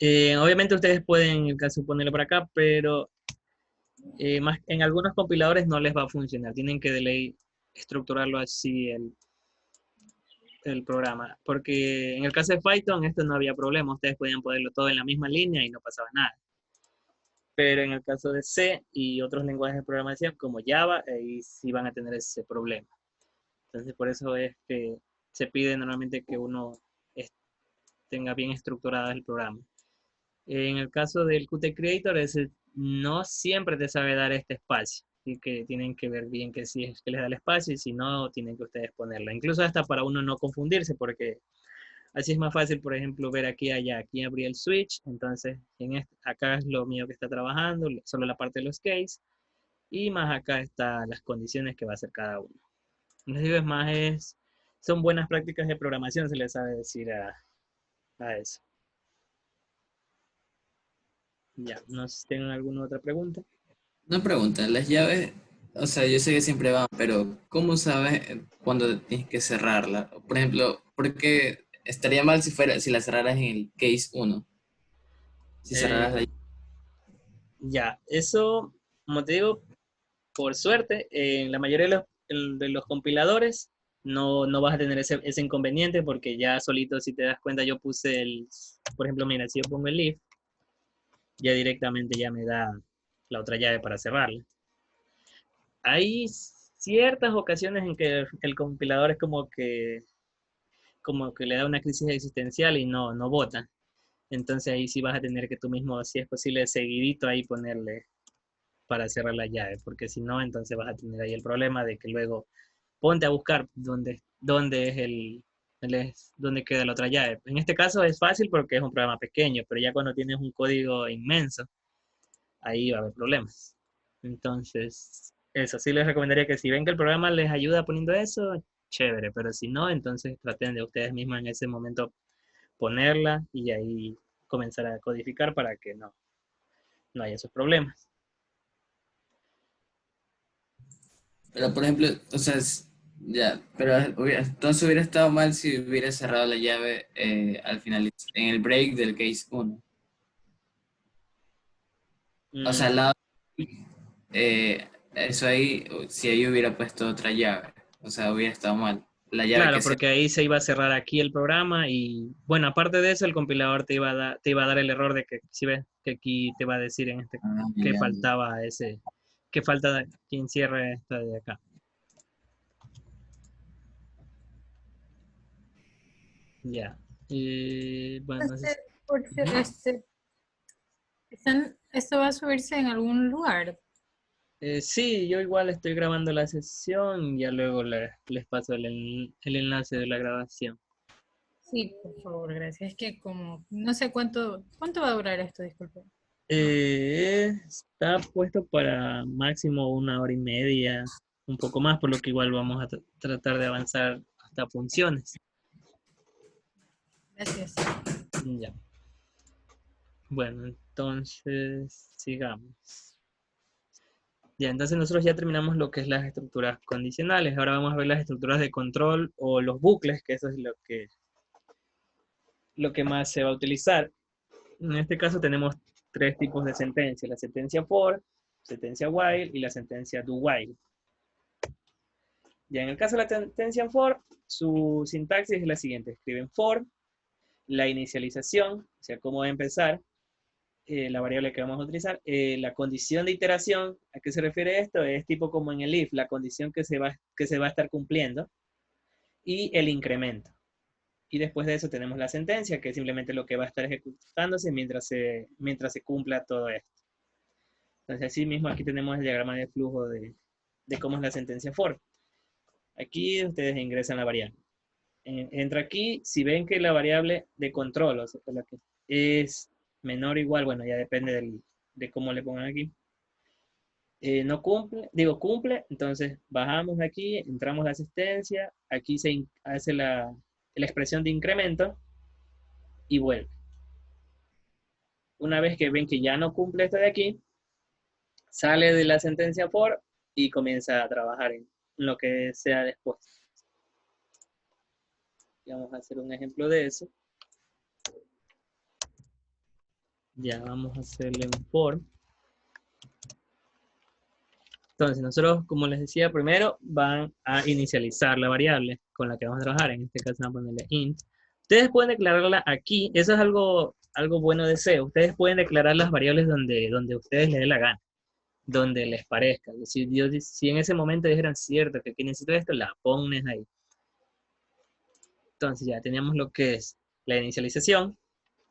Obviamente ustedes pueden, en el caso, ponerlo por acá, pero más, en algunos compiladores no les va a funcionar. Tienen que de ley estructurarlo así el programa. Porque en el caso de Python, esto no había problema. Ustedes podían ponerlo todo en la misma línea y no pasaba nada. Pero en el caso de C y otros lenguajes de programación como Java, ahí sí van a tener ese problema. Entonces, por eso es que se pide normalmente que uno tenga bien estructurado el programa. En el caso del Qt Creator, no siempre te sabe dar este espacio. Así que tienen que ver bien que si es que les da el espacio y si no, tienen que ustedes ponerlo. Incluso hasta para uno no confundirse, porque así es más fácil, por ejemplo, ver aquí, allá. Aquí abrí el switch, entonces acá es lo mío que está trabajando, solo la parte de los case, y más acá están las condiciones que va a hacer cada uno. Les digo, son buenas prácticas de programación, se les sabe decir a eso. Ya, no sé si tienen alguna otra pregunta. Una pregunta, las llaves, o sea, yo sé que siempre van, pero ¿cómo sabes cuándo tienes que cerrarla? Por ejemplo, porque estaría mal si la cerraras en el case 1. Si cerraras la Eh, ya, eso, como te digo, por suerte, en la mayoría de los compiladores no vas a tener ese inconveniente porque ya solito, si te das cuenta, yo puse por ejemplo, mira, si yo pongo el if, ya directamente ya me da la otra llave para cerrarla. Hay ciertas ocasiones en que el compilador es como que le da una crisis existencial y no vota. Entonces ahí sí vas a tener que tú mismo, si es posible, seguidito ahí ponerle para cerrar la llave, porque si no, entonces vas a tener ahí el problema de que luego ponte a buscar dónde es dónde queda la otra llave. En este caso es fácil porque es un programa pequeño, pero ya cuando tienes un código inmenso, ahí va a haber problemas. Entonces, Eso, sí les recomendaría que si ven que el programa les ayuda poniendo eso, chévere, pero si no, entonces traten de ustedes mismos en ese momento ponerla y ahí comenzar a codificar para que no haya esos problemas. Pero por ejemplo, o sea, ya, pero entonces hubiera estado mal si hubiera cerrado la llave al final, en el break del case 1. O sea, al Mm, lado, eso ahí, si ahí hubiera puesto otra llave, o sea, hubiera estado mal. La llave claro, que sea. porque ahí se iba a cerrar aquí el programa y, bueno, aparte de eso, el compilador te iba a dar el error de que, si ves, que aquí te va a decir Ah, que ya, ya. faltaba que falta quien cierre esta de acá. Ya. Y, bueno, no sé si- ¿Esto va a subirse en algún lugar? Sí, yo igual estoy grabando la sesión y ya luego les paso el enlace de la grabación. Sí, por favor, gracias. Es que como, no sé cuánto va a durar esto, disculpe. Está puesto para máximo 1 hora y media, un poco más, por lo que igual vamos a tratar de avanzar hasta funciones. Gracias. Ya. Bueno, entonces sigamos. Ya, entonces nosotros ya terminamos lo que es las estructuras condicionales. Ahora vamos a ver las estructuras de control o los bucles, que eso es lo que más se va a utilizar. En este caso tenemos 3 tipos de sentencias: la sentencia for, sentencia while y la sentencia do while. Ya en el caso de la sentencia for, su sintaxis es la siguiente: escriben for, la inicialización, o sea, cómo va a empezar, la variable que vamos a utilizar, la condición de iteración. ¿A qué se refiere esto? Es tipo como en el if, la condición que se va a estar cumpliendo, y el incremento. Y después de eso tenemos la sentencia, que es simplemente lo que va a estar ejecutándose mientras se cumpla todo esto. Entonces, así mismo aquí tenemos el diagrama de flujo de cómo es la sentencia for. Aquí ustedes ingresan la variable. Entra aquí, si ven que la variable de control, o sea, la que es menor o igual, bueno, ya depende de cómo le pongan aquí. No cumple, cumple, entonces bajamos aquí, entramos la asistencia, aquí se hace la expresión de incremento y vuelve. Una vez que ven que ya no cumple esto de aquí, sale de la sentencia for y comienza a trabajar en lo que sea después. Y vamos a hacer un ejemplo de eso. Ya vamos a hacerle un for. Entonces, nosotros, como les decía, primero van a inicializar la variable con la que vamos a trabajar. En este caso, vamos a ponerle int. Ustedes pueden declararla aquí. Eso es algo bueno de C. Ustedes pueden declarar las variables donde ustedes les dé la gana, donde les parezca. Si en ese momento dijeran, cierto, que aquí necesito esto, la pones ahí. Entonces, ya teníamos lo que es la inicialización.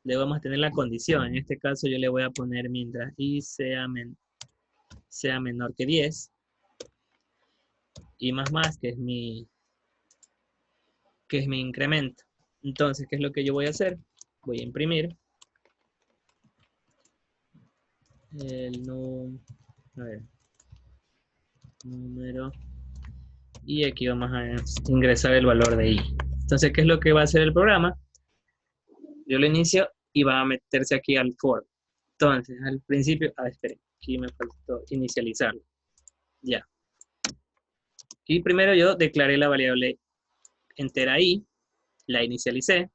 Luego vamos a tener la condición. En este caso, yo le voy a poner mientras i sea menor que 10. Y más, que es mi incremento. Entonces, ¿qué es lo que yo voy a hacer? Voy a imprimir el número, y aquí vamos a ingresar el valor de i. Entonces, ¿qué es lo que va a hacer el programa? Yo lo inicio y va a meterse aquí al for. Entonces, al principio, esperen, aquí me faltó inicializarlo. Ya. Y primero yo declaré la variable entera i, la inicialicé.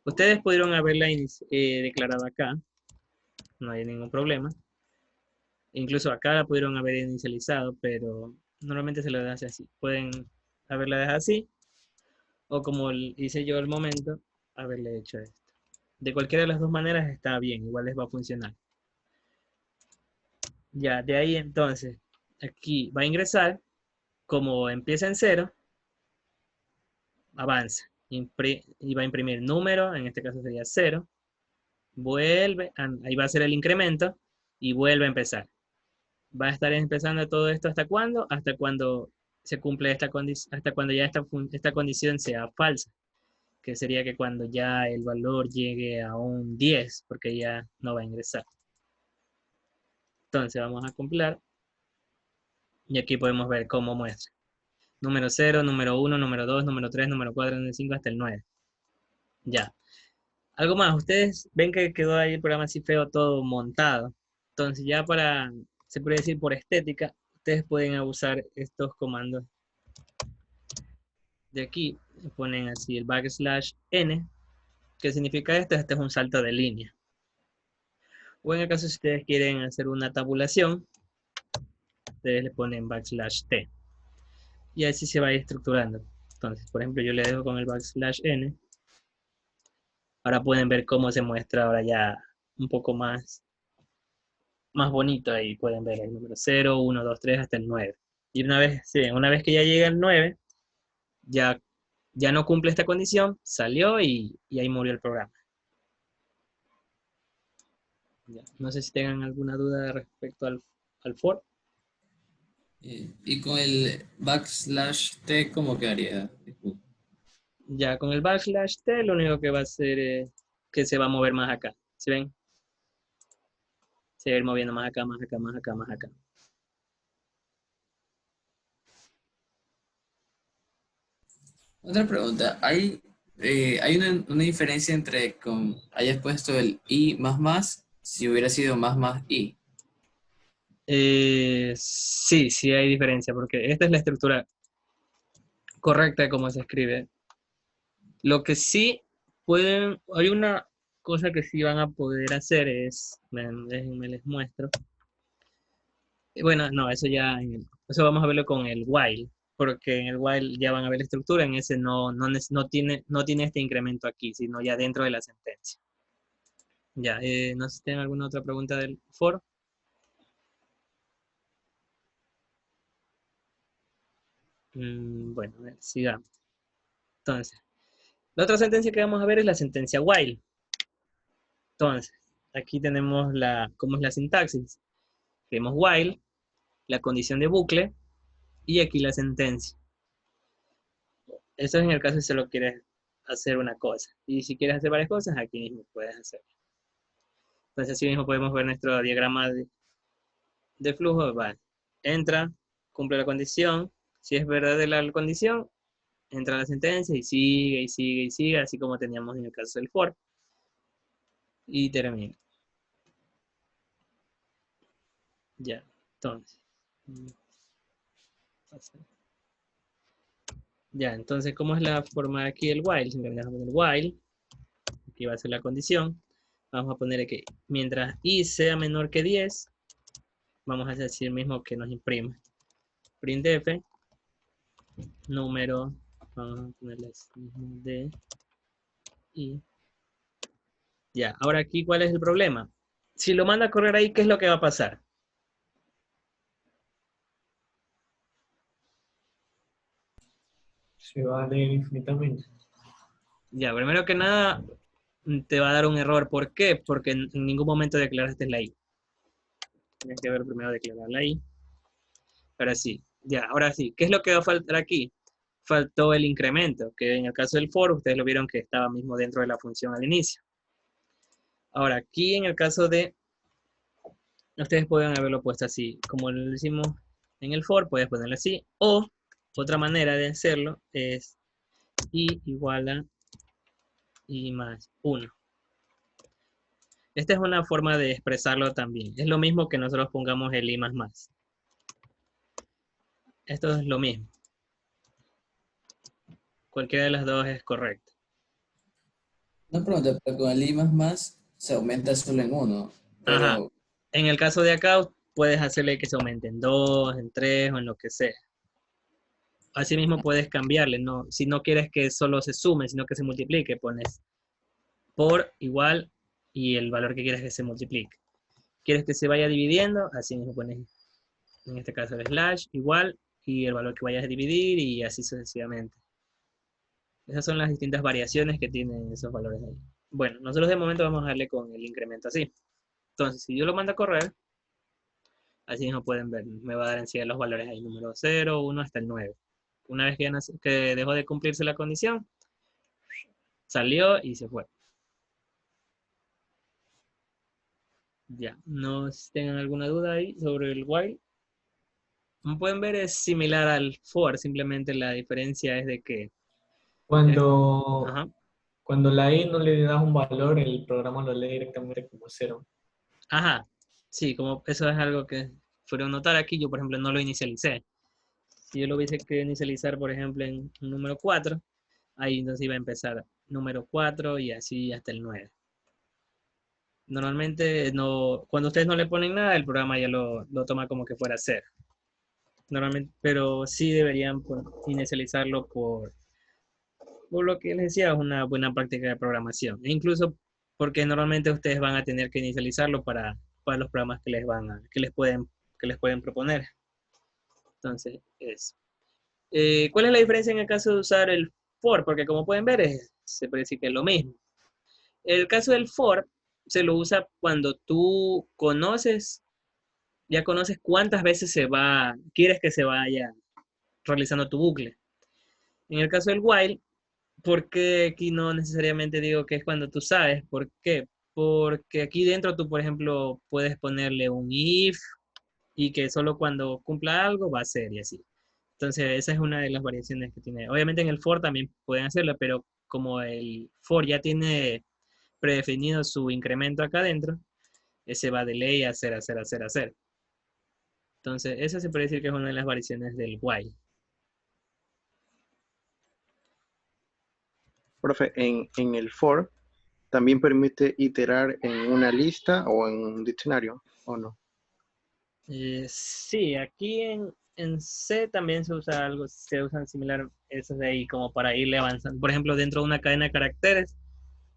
Ustedes pudieron haberla declarado acá, no hay ningún problema. Incluso acá la pudieron haber inicializado, pero normalmente se lo hace así. Pueden haberla dejado así, o como hice yo al momento, haberle hecho esto. De cualquiera de las dos maneras está bien, igual les va a funcionar. Ya, de ahí entonces, aquí va a ingresar, como empieza en 0, avanza, y va a imprimir número, en este caso sería 0, vuelve, ahí va a ser el incremento, y vuelve a empezar. Va a estar empezando todo esto ¿hasta cuándo? Hasta cuando se cumple esta condición, hasta cuando ya esta condición sea falsa, que sería que cuando ya el valor llegue a un 10, porque ya no va a ingresar. Entonces vamos a compilar. Y aquí podemos ver cómo muestra. Número 0, número 1, número 2, número 3, número 4, número 5, hasta el 9. Ya. Algo más, ustedes ven que quedó ahí el programa así feo, todo montado. Entonces ya para, se puede decir por estética, ustedes pueden usar estos comandos de aquí. Ponen así el \n. ¿Qué significa esto? Este es un salto de línea. O en el caso si ustedes quieren hacer una tabulación, ustedes le ponen \t. Y así se va a ir estructurando. Entonces, por ejemplo, yo le dejo con el \n. Ahora pueden ver cómo se muestra ahora ya un poco más bonito. Ahí pueden ver el número 0, 1, 2, 3 hasta el 9. Y una vez, sí, una vez que ya llega el 9, ya no cumple esta condición, salió y ahí murió el programa. Ya. No sé si tengan alguna duda respecto al for. Y con el \t, ¿cómo quedaría? Ya con el \t lo único que va a hacer es que se va a mover más acá. ¿Sí ven? Se va a ir moviendo más acá, más acá, más acá, más acá. Otra pregunta, ¿hay una diferencia entre con hayas puesto el i más si hubiera sido más i? Sí, sí hay diferencia, porque esta es la estructura correcta de cómo se escribe. Lo que sí hay una cosa que sí van a poder hacer es, déjenme les muestro. Bueno, no, eso vamos a verlo con el while, porque en el while ya van a ver la estructura, en ese no tiene este incremento aquí, sino ya dentro de la sentencia. Ya, no sé si tienen alguna otra pregunta del for. Bueno, a ver, sigamos. Entonces, la otra sentencia que vamos a ver es la sentencia while. Entonces, aquí tenemos cómo es la sintaxis. Tenemos while, la condición de bucle, y aquí la sentencia. Eso es en el caso si solo quieres hacer una cosa. Y si quieres hacer varias cosas, aquí mismo puedes hacerlo. Entonces, así mismo podemos ver nuestro diagrama de flujo. Va, entra, cumple la condición. Si es verdadera la condición, entra la sentencia y sigue, y sigue, y sigue, así como teníamos en el caso del for. Y termina. Ya, entonces. Ya, entonces, ¿cómo es la forma aquí del while? Simplemente vamos a poner while. Aquí va a ser la condición. Vamos a poner que mientras i sea menor que 10, vamos a decir mismo que nos imprime. Printf, número, vamos a ponerle mismo de i. Ya, ahora aquí, ¿cuál es el problema? Si lo manda a correr ahí, ¿qué es lo que va a pasar? Se va a leer infinitamente. Ya, primero que nada, te va a dar un error. ¿Por qué? Porque en ningún momento declaraste la i. Tienes que ver primero declarar la i. Ahora sí, ya, ahora sí. ¿Qué es lo que va a faltar aquí? Faltó el incremento, que en el caso del for, ustedes lo vieron que estaba mismo dentro de la función al inicio. Ahora, aquí en el caso de, ustedes pueden haberlo puesto así, como lo hicimos en el for, puedes ponerlo así, o otra manera de hacerlo es i igual a i más 1. Esta es una forma de expresarlo también. Es lo mismo que nosotros pongamos el i más. Esto es lo mismo. Cualquiera de las dos es correcta. No pregunta, pero con el i se aumenta solo en 1, Ajá. pero En el caso de acá, puedes hacerle que se aumente en 2, en 3 o en lo que sea. Asimismo puedes cambiarle, ¿no? Si no quieres que solo se sume, sino que se multiplique, pones por igual y el valor que quieres que se multiplique. ¿Quieres que se vaya dividiendo? Así mismo pones, en este caso, el slash igual y el valor que vayas a dividir y así sucesivamente. Esas son las distintas variaciones que tienen esos valores ahí. Bueno, nosotros de momento vamos a darle con el incremento así. Entonces, si yo lo mando a correr, así mismo pueden ver, me va a dar enseguida los valores ahí, número 0, 1 hasta el 9. Una vez que dejó de cumplirse la condición, salió y se fue. Ya, ¿no tengan alguna duda ahí sobre el while? Como pueden ver, es similar al for, simplemente la diferencia es de que... Cuando, Ajá. cuando la i no le das un valor, el programa lo lee directamente como cero. Ajá, sí, como eso es algo que fueron notar aquí, yo por ejemplo no lo inicialicé. Si yo lo hubiese que inicializar, por ejemplo, en un número 4, ahí entonces iba a empezar número 4 y así hasta el 9. Normalmente, no, cuando ustedes no le ponen nada, el programa ya lo toma como que fuera cero. Normalmente, pero sí deberían inicializarlo por lo que les decía, es una buena práctica de programación. E incluso porque normalmente ustedes van a tener que inicializarlo para los programas que que les pueden proponer. Entonces, es. ¿Cuál es la diferencia en el caso de usar el for? Porque como pueden ver, se puede decir que es lo mismo. El caso del for se lo usa cuando tú ya conoces cuántas veces quieres que se vaya realizando tu bucle. En el caso del while, porque aquí no necesariamente digo que es cuando tú sabes. ¿Por qué? Porque aquí dentro tú, por ejemplo, puedes ponerle un if y que solo cuando cumpla algo va a ser y así. Entonces, esa es una de las variaciones que tiene. Obviamente en el for también pueden hacerlo, pero como el for ya tiene predefinido su incremento acá adentro, ese va de ley a hacer, hacer, hacer, hacer. Entonces, esa se puede decir que es una de las variaciones del while. Profe, en el for también permite iterar en una lista o en un diccionario, ¿o no? Sí, aquí en C también se usa algo, se usan similar esos de ahí como para irle avanzando. Por ejemplo, dentro de una cadena de caracteres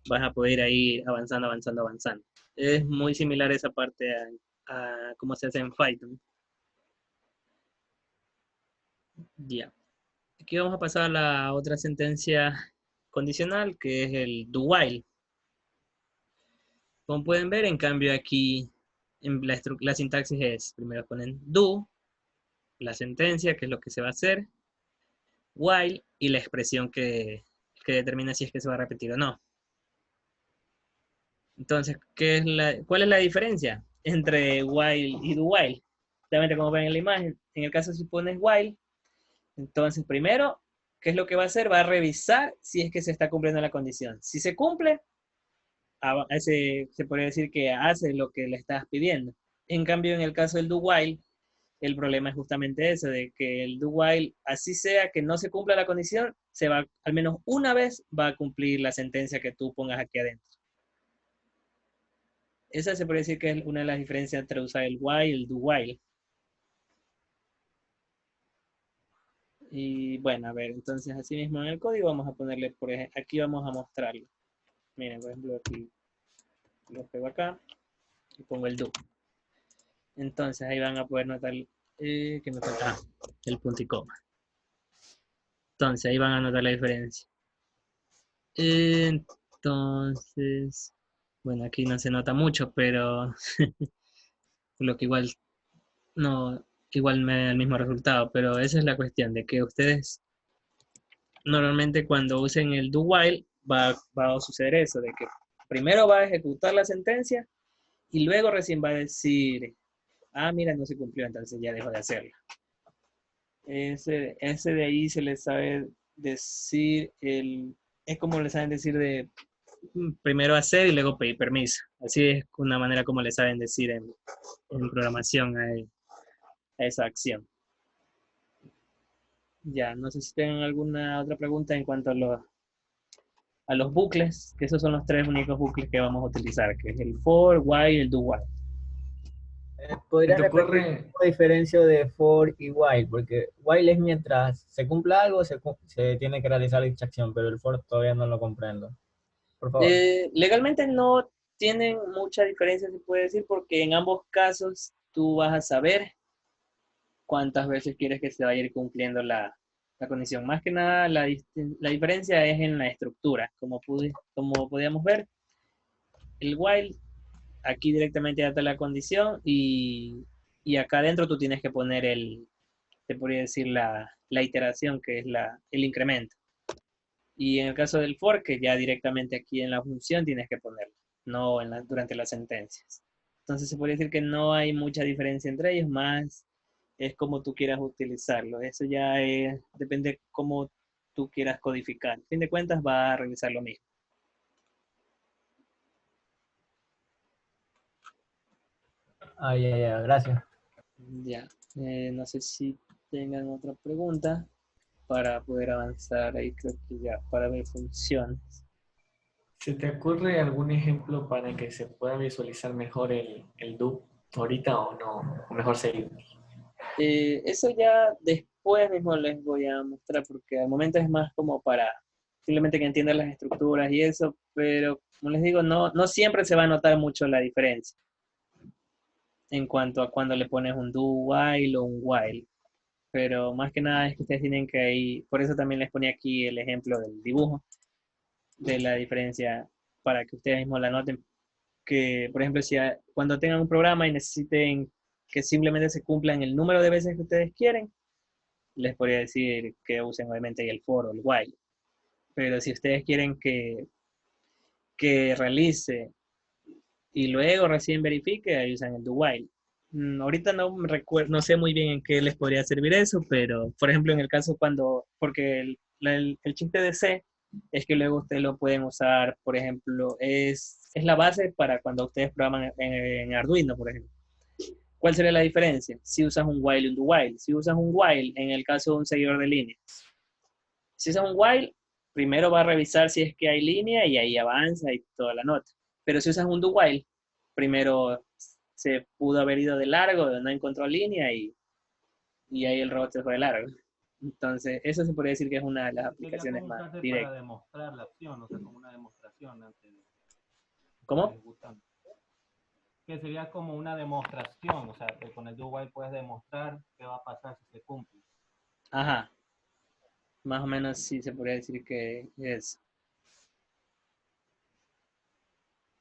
vas a poder ir avanzando, avanzando, avanzando. Es muy similar esa parte a cómo se hace en Python. Ya. Aquí vamos a pasar a la otra sentencia condicional, que es el do while. Como pueden ver, en cambio aquí en la sintaxis es, primero ponen do, la sentencia, que es lo que se va a hacer, while y la expresión que determina si es que se va a repetir o no. Entonces, ¿cuál es la diferencia entre while y do while? Realmente como ven en la imagen, en el caso si pones while, entonces primero, ¿qué es lo que va a hacer? Va a revisar si es que se está cumpliendo la condición. Si se cumple, se puede decir que hace lo que le estás pidiendo. En cambio, en el caso del do while, el problema es justamente eso, de que el do while, así sea que no se cumpla la condición, al menos una vez va a cumplir la sentencia que tú pongas aquí adentro. Esa se puede decir que es una de las diferencias entre usar el while y el do while. Y bueno, a ver, entonces así mismo en el código vamos a ponerle, por ejemplo, aquí vamos a mostrarlo. Miren, por ejemplo, aquí lo pego acá y pongo el do. Entonces ahí van a poder notar que me falta el punto y coma. Entonces ahí van a notar la diferencia. Entonces, bueno, aquí no se nota mucho, pero lo que igual me da el mismo resultado, pero esa es la cuestión, de que ustedes normalmente cuando usen el do while va a suceder eso, de que primero va a ejecutar la sentencia y luego recién va a decir, ah, mira, no se cumplió, entonces ya dejo de hacerla. Ese de ahí se le sabe decir, es como le saben decir de primero hacer y luego pedir permiso. Así es una manera como le saben decir en programación a esa acción. Ya, no sé si tienen alguna otra pregunta en cuanto a los bucles, que esos son los tres únicos bucles que vamos a utilizar, que es el for, while y el do while. ¿Se ¿Podrías te repetir ocurre? la diferencia de for y while? Porque while es mientras se cumpla algo, se tiene que realizar dicha acción, pero el for todavía no lo comprendo. Por favor. Legalmente no tienen mucha diferencia, se puede decir, porque en ambos casos tú vas a saber cuántas veces quieres que se vaya a ir cumpliendo la condición. Más que nada, la diferencia es en la estructura. Como podíamos ver, el while, aquí directamente ya está la condición y acá adentro tú tienes que poner te podría decir la iteración, que es el incremento. Y en el caso del for, que ya directamente aquí en la función tienes que ponerlo, no durante las sentencias. Entonces se podría decir que no hay mucha diferencia entre ellos, más es como tú quieras utilizarlo. Eso ya depende cómo tú quieras codificar. A fin de cuentas va a revisar lo mismo. Ya, gracias. Ya, no sé si tengan otra pregunta para poder avanzar ahí, creo que ya, para ver funciones. ¿Se te ocurre algún ejemplo para que se pueda visualizar mejor el DUP ahorita o no? O mejor seguir. Eso ya después mismo les voy a mostrar, porque al momento es más como para simplemente que entiendan las estructuras y eso, pero como les digo, no siempre se va a notar mucho la diferencia en cuanto a cuando le pones un do while o un while. Pero más que nada es que ustedes tienen que ahí, por eso también les ponía aquí el ejemplo del dibujo, de la diferencia, para que ustedes mismos la noten, que por ejemplo, cuando tengan un programa y necesiten que simplemente se cumplan el número de veces que ustedes quieren, les podría decir que usen obviamente el for o el while. Pero si ustedes quieren que realice y luego recién verifique, ahí usan el do while. Ahorita no me recuerdo, no sé muy bien en qué les podría servir eso, pero por ejemplo en el caso porque el chiste de C es que luego ustedes lo pueden usar, por ejemplo, es la base para cuando ustedes programan en Arduino, por ejemplo. ¿Cuál sería la diferencia? Si usas un while y un do while. Si usas un while, en el caso de un seguidor de línea, si usas un while, primero va a revisar si es que hay línea y ahí avanza y toda la nota. Pero si usas un do while, primero se pudo haber ido de largo, no encontró línea y ahí el robot se fue de largo. Entonces, eso se podría decir que es una de las aplicaciones más Para directas. demostrar la acción, o sea, como una demostración antes de ¿Cómo? ejecutando. Que sería como una demostración, o sea, que con el do while puedes demostrar qué va a pasar si se cumple. Ajá. Más o menos sí se podría decir que es.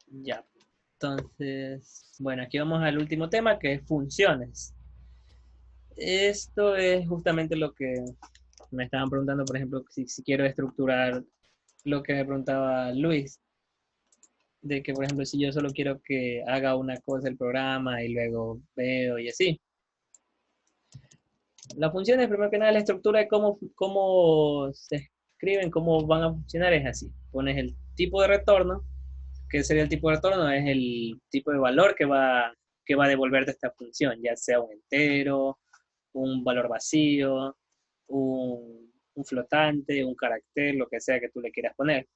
Ya. Entonces, bueno, aquí vamos al último tema, que es funciones. Esto es justamente lo que me estaban preguntando, por ejemplo, si quiero estructurar lo que me preguntaba Luis, de que, por ejemplo, si yo solo quiero que haga una cosa el programa y luego veo y así. Las funciones, primero que nada, la estructura de cómo se escriben, cómo van a funcionar es así. Pones el tipo de retorno. ¿Qué sería el tipo de retorno? Es el tipo de valor que va a devolverte esta función, ya sea un entero, un valor vacío, un flotante, un carácter, lo que sea que tú le quieras poner.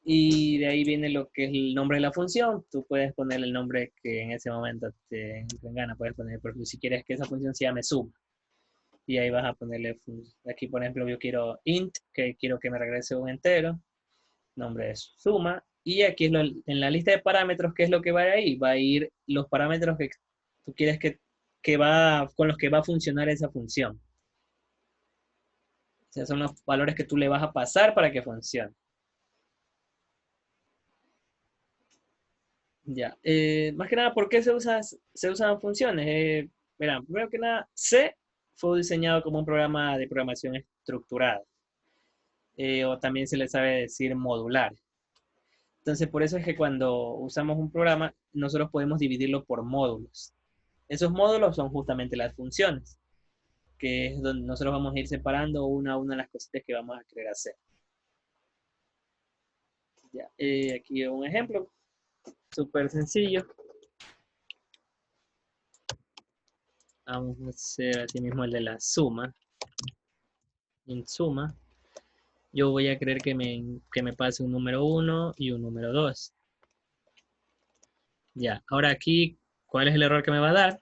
Y de ahí viene lo que es el nombre de la función. Tú puedes poner el nombre que en ese momento te entre en gana. Puedes poner, por ejemplo, si quieres que esa función se llame suma. Y ahí vas a ponerle, aquí por ejemplo yo quiero int, que quiero que me regrese un entero. Nombre es suma. Y aquí en la lista de parámetros, ¿qué es lo que va ahí? Va a ir los parámetros que tú quieres con los que va a funcionar esa función. O sea, son los valores que tú le vas a pasar para que funcione. Ya. Más que nada, ¿por qué se usan funciones? Verán, primero que nada, C fue diseñado como un programa de programación estructurada. O también se le sabe decir modular. Entonces, por eso es que cuando usamos un programa, nosotros podemos dividirlo por módulos. Esos módulos son justamente las funciones, que es donde nosotros vamos a ir separando una a una las cositas que vamos a querer hacer. Ya, aquí un ejemplo, súper sencillo. Vamos a hacer así mismo el de la suma. En suma, yo voy a querer que me pase un número 1 y un número 2. Ya, ahora aquí, ¿cuál es el error que me va a dar?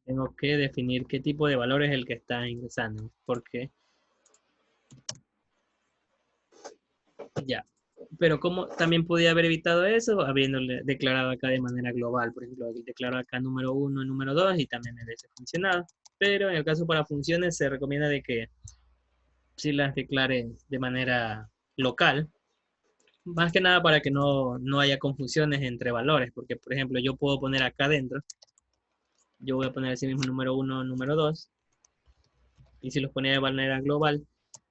Tengo que definir qué tipo de valor es el que está ingresando. Porque ya. Pero ¿cómo también podía haber evitado eso? Habiéndole declarado acá de manera global. Por ejemplo, declaro acá número 1 y número 2 y también me hubiese funcionado. Pero en el caso para funciones se recomienda de que si las declare de manera local. Más que nada para que no haya confusiones entre valores. Porque, por ejemplo, yo puedo poner acá adentro. Yo voy a poner así mismo número 1, número 2. Y si los ponía de manera global,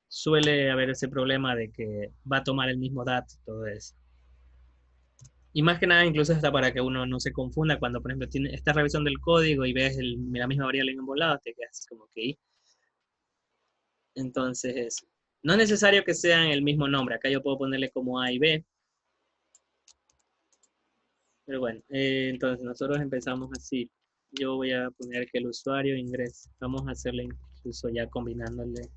suele haber ese problema de que va a tomar el mismo dato, todo eso. Y más que nada, incluso hasta para que uno no se confunda cuando, por ejemplo, estás revisando el código y ves la misma variable en ambos lados, te quedas como que... Entonces, no es necesario que sean el mismo nombre. Acá yo puedo ponerle como A y B. Pero bueno, entonces nosotros empezamos así. Yo voy a poner que el usuario ingrese. Vamos a hacerle incluso ya combinándole.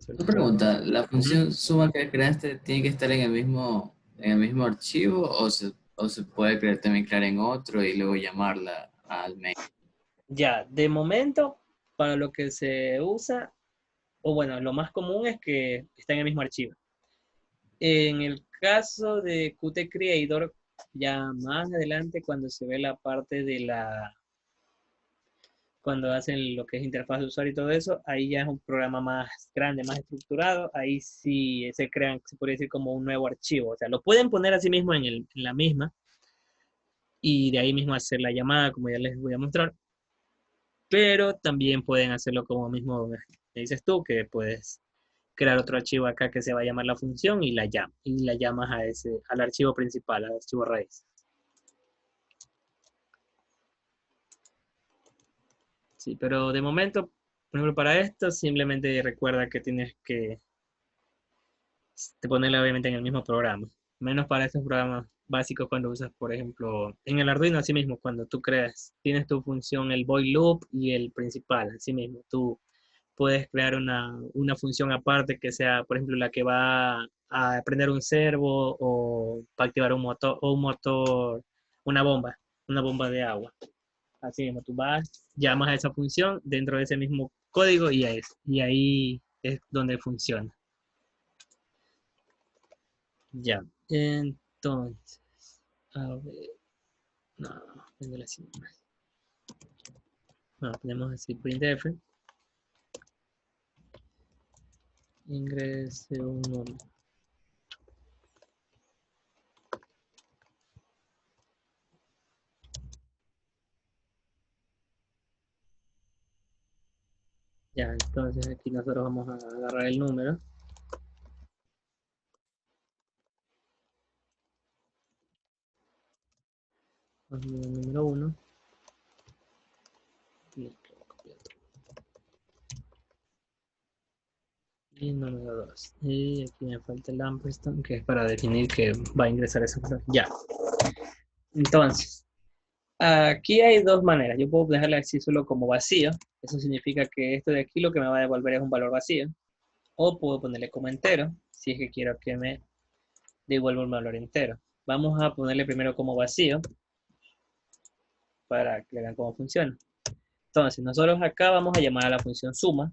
Una pregunta, ¿la Ujú. función suma que creaste tiene que estar en el mismo archivo o se puede crear también crear en otro y luego llamarla al main? Ya, de momento, para lo que se usa, o bueno, lo más común es que está en el mismo archivo. En el caso de Qt Creator, ya más adelante cuando se ve la parte de cuando hacen lo que es interfaz de usuario y todo eso, ahí ya es un programa más grande, más estructurado, ahí sí se crean, se podría decir como un nuevo archivo, o sea, lo pueden poner así mismo en la misma, y de ahí mismo hacer la llamada, como ya les voy a mostrar, pero también pueden hacerlo como mismo me dices tú, que puedes crear otro archivo acá que se va a llamar la función y la llamas al archivo principal, al archivo raíz. Sí, pero de momento, por ejemplo, para esto, simplemente recuerda que tienes que ponerla obviamente en el mismo programa. Menos para estos programas básicos cuando usas, por ejemplo, en el Arduino, así mismo, cuando tú creas, tienes tu función, el void loop y el principal, así mismo. Tú puedes crear una función aparte que sea, por ejemplo, la que va a prender un servo o para activar un motor, una bomba de agua. Así mismo, tú vas, llamas a esa función dentro de ese mismo código y ahí es donde funciona. Ya, entonces, a ver, no, tengo la cima. No, tenemos así printf, ingrese un número. Ya, entonces aquí nosotros vamos a agarrar el número. Número 1. Y número 2. Y aquí me falta el ampersand, que es para definir que va a ingresar esa cosa. Ya. Entonces, aquí hay dos maneras. Yo puedo dejarle así solo como vacío. Eso significa que esto de aquí lo que me va a devolver es un valor vacío. O puedo ponerle como entero, si es que quiero que me devuelva un valor entero. Vamos a ponerle primero como vacío, para que vean cómo funciona. Entonces, nosotros acá vamos a llamar a la función suma.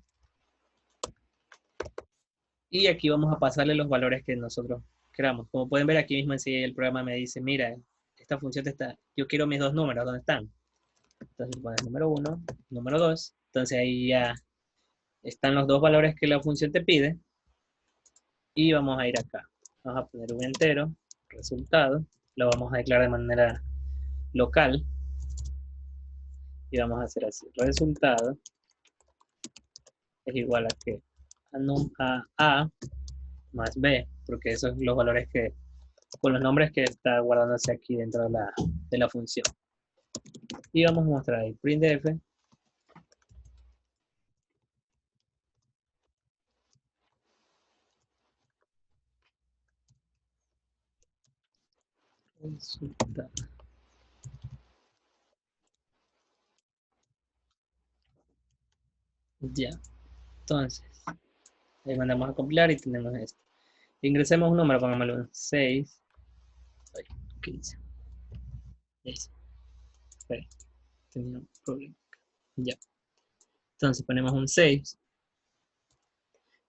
Y aquí vamos a pasarle los valores que nosotros queramos. Como pueden ver aquí mismo enseguida el programa me dice, mira, esta función yo quiero mis dos números, ¿dónde están? Entonces pones número 1, número 2. Entonces ahí ya están los dos valores que la función te pide. Y vamos a ir acá. Vamos a poner un entero, resultado. Lo vamos a declarar de manera local. Y vamos a hacer así. Resultado es igual a que a más b, porque esos son los valores con los nombres que está guardándose aquí dentro de la función. Y vamos a mostrar ahí printf. Resultado. Ya, entonces, ahí mandamos a compilar y tenemos esto. Ingresemos un número, pongámosle un 6. Ay, 15. Eso. Espera, tenía un problema. Ya. Entonces ponemos un 6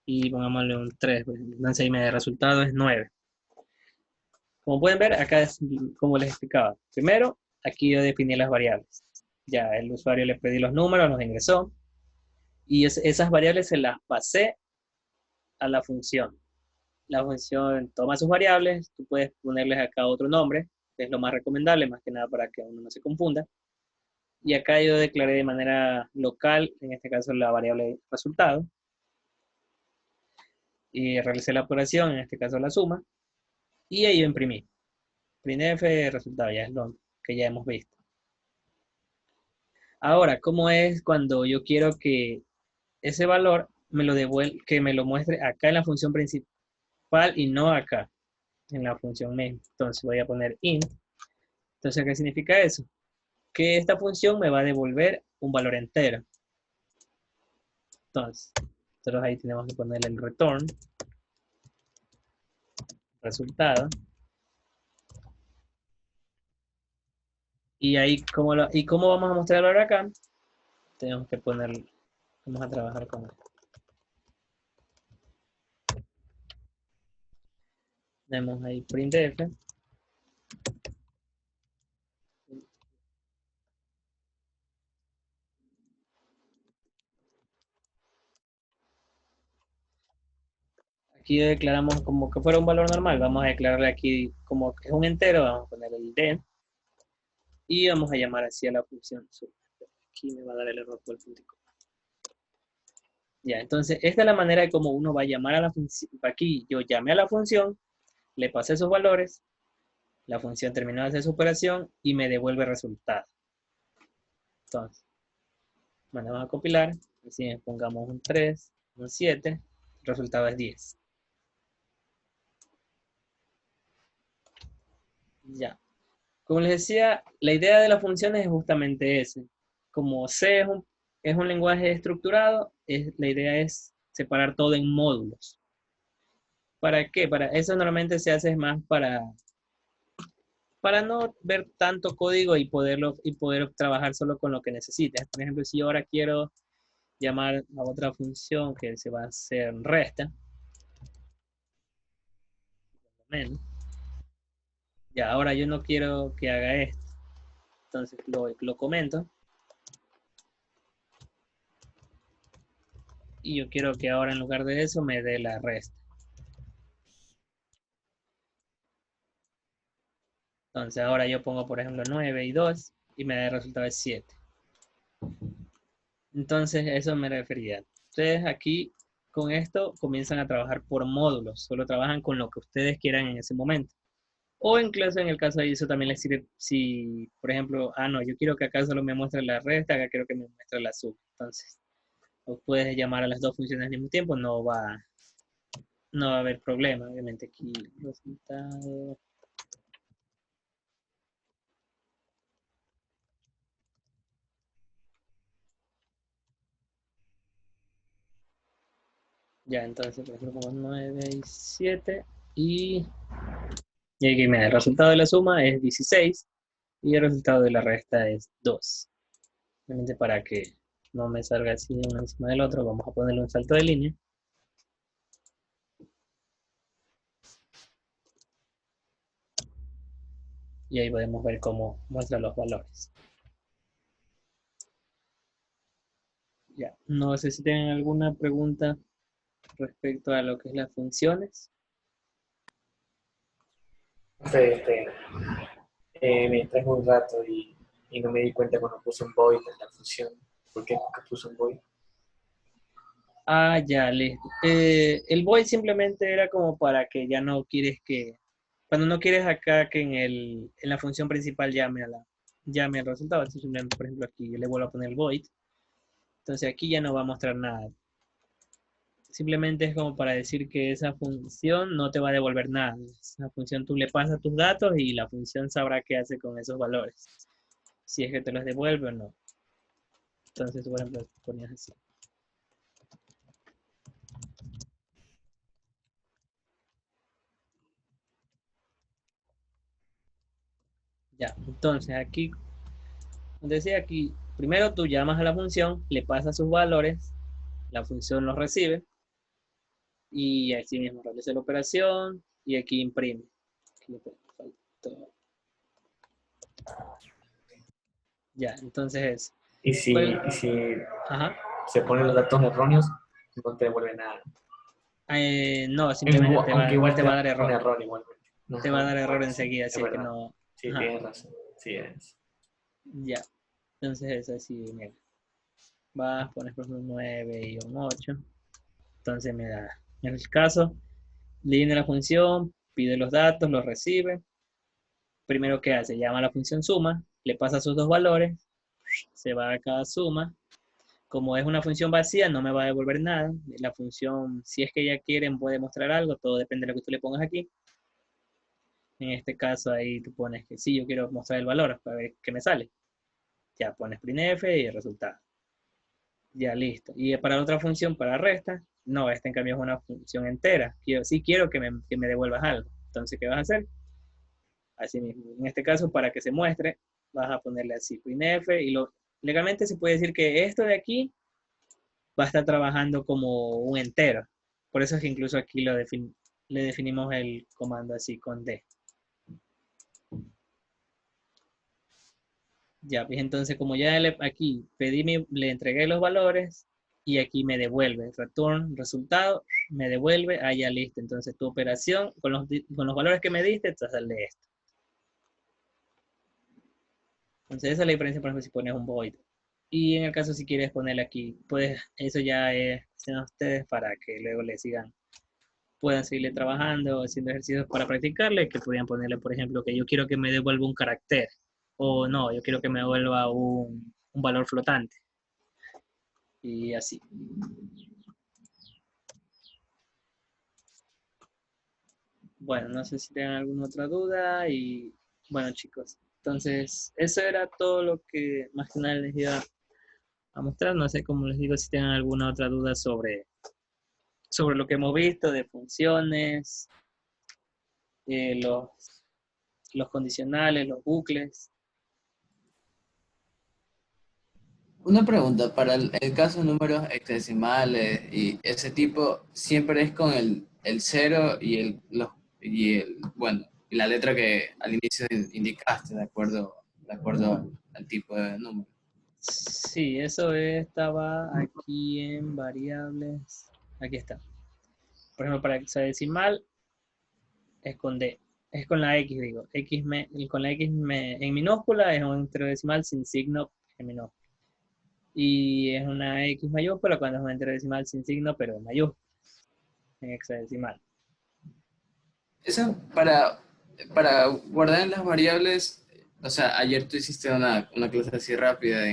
y pongámosle un 3. Entonces ahí me da resultado es 9. Como pueden ver, acá es como les explicaba. Primero, aquí yo definí las variables. Ya el usuario le pedí los números, los ingresó. Y esas variables se las pasé a la función. La función toma sus variables, tú puedes ponerles acá otro nombre, que es lo más recomendable, más que nada para que uno no se confunda. Y acá yo declaré de manera local, en este caso la variable resultado. Y realicé la operación, en este caso la suma. Y ahí yo imprimí. printf resultado, ya es lo que ya hemos visto. Ahora, ¿cómo es cuando yo quiero que ese valor me lo que me lo muestre acá en la función principal y no acá, en la función main? Entonces voy a poner int. Entonces, ¿qué significa eso? Que esta función me va a devolver un valor entero. Entonces, nosotros ahí tenemos que ponerle el return, resultado. Y ahí, ¿cómo vamos a mostrarlo ahora acá? Tenemos que poner, vamos a trabajar con esto. Tenemos ahí printf. Aquí declaramos como que fuera un valor normal. Vamos a declararle aquí como que es un entero. Vamos a poner el den. Y vamos a llamar así a la función sub. Aquí me va a dar el error por el puntico. Ya, entonces esta es la manera de cómo uno va a llamar a la función. Aquí yo llamé a la función, le pasé esos valores, la función terminó de hacer su operación y me devuelve el resultado. Entonces, vamos a compilar. Así pongamos un 3, un 7, el resultado es 10. Ya. Como les decía, la idea de las funciones es justamente ese. Como C es un lenguaje estructurado, la idea es separar todo en módulos. ¿Para qué? Para eso normalmente se hace más para no ver tanto código y poder trabajar solo con lo que necesites. Por ejemplo, si yo ahora quiero llamar a otra función que se va a hacer resta, menos. Ya, ahora yo no quiero que haga esto. Entonces lo comento. Y yo quiero que ahora en lugar de eso me dé la resta. Entonces ahora yo pongo, por ejemplo, 9 y 2 y me da el resultado de 7. Entonces eso me refería. Ustedes aquí con esto comienzan a trabajar por módulos. Solo trabajan con lo que ustedes quieran en ese momento. O incluso en el caso de eso también les sirve si, por ejemplo, no, yo quiero que acá solo me muestre la resta, acá quiero que me muestre la suma. Entonces, o puedes llamar a las dos funciones al mismo tiempo, no va a haber problema. Obviamente aquí resultado. Ya, entonces, por ejemplo, como 9 y 7 y aquí me da el resultado de la suma es 16 y el resultado de la resta es 2. Obviamente para que no me salga así uno encima del otro, vamos a ponerle un salto de línea. Y ahí podemos ver cómo muestra los valores. Ya, no sé si tienen alguna pregunta respecto a lo que es las funciones. Me trajo un rato y no me di cuenta cuando puse un void en la función. ¿Por qué? Porque puse un void. Ya, listo. El void simplemente era como para que ya no quieres que, cuando no quieres acá que en la función principal llame al resultado. Entonces, por ejemplo, aquí le vuelvo a poner el void. Entonces aquí ya no va a mostrar nada. Simplemente es como para decir que esa función no te va a devolver nada. Esa función tú le pasas tus datos y la función sabrá qué hace con esos valores. Si es que te los devuelve o no. Entonces, por ejemplo, ponías así. Ya, entonces aquí, como decía aquí, primero tú llamas a la función, le pasas sus valores, la función los recibe, y así mismo realiza la operación, y aquí imprime. Aquí faltó. Ya, entonces es. Y si Ajá. se ponen los datos erróneos, no te devuelve nada. No, simplemente igual te va a dar error. Un error igualmente. Te va a dar error Sí, enseguida, es si es que verdad. no. Sí, Ajá. tienes razón. Sí es. Ya. Entonces es así, mira. Vas, pones por ejemplo un 9 y un 8. Entonces me da, en el caso, le viene la función, pide los datos, los recibe. primero ¿qué hace? Llama a la función suma, le pasa sus dos valores, se va a cada suma. Como es una función vacía, no me va a devolver nada. La función, si es que ya quieren, puede mostrar algo, todo depende de lo que tú le pongas aquí. En este caso ahí tú pones que sí, yo quiero mostrar el valor para ver qué me sale. Ya pones printf y el resultado. Ya listo. Y para la otra función, para resta, no, esta en cambio es una función entera. Sí quiero que me devuelvas algo. Entonces, ¿qué vas a hacer? Así mismo. En este caso, para que se muestre, vas a ponerle así printf y legalmente se puede decir que esto de aquí va a estar trabajando como un entero. Por eso es que incluso aquí le definimos el comando así con D. Ya, pues entonces como ya aquí le entregué los valores y aquí me devuelve, return, resultado, me devuelve, ya listo. Entonces tu operación con los valores que me diste, te sale esto. Entonces esa es la diferencia, por ejemplo, si pones un void. Y en el caso si quieres ponerle aquí, pues eso ya es a ustedes para que luego le puedan seguirle trabajando, haciendo ejercicios para practicarle, que podrían ponerle, por ejemplo, que yo quiero que me devuelva un carácter, o no, yo quiero que me devuelva un valor flotante, y así. Bueno, no sé si tienen alguna otra duda, y bueno, chicos, entonces, eso era todo lo que más que nada les iba a mostrar. No sé, como les digo, si tienen alguna otra duda sobre lo que hemos visto de funciones, los condicionales, los bucles. Una pregunta, para el caso de números hexadecimales y ese tipo, siempre es con el 0 bueno, y la letra que al inicio indicaste, de acuerdo al tipo de número. Sí, eso estaba aquí en variables. Aquí está. Por ejemplo, para hexadecimal es con D. Es con la X, digo. Con la X en minúscula es un entero decimal sin signo en minúscula. Y es una X mayúscula cuando es un entero decimal sin signo, pero en mayúscula. En hexadecimal. Eso para guardar en las variables, o sea, ayer tú hiciste una clase así rápida,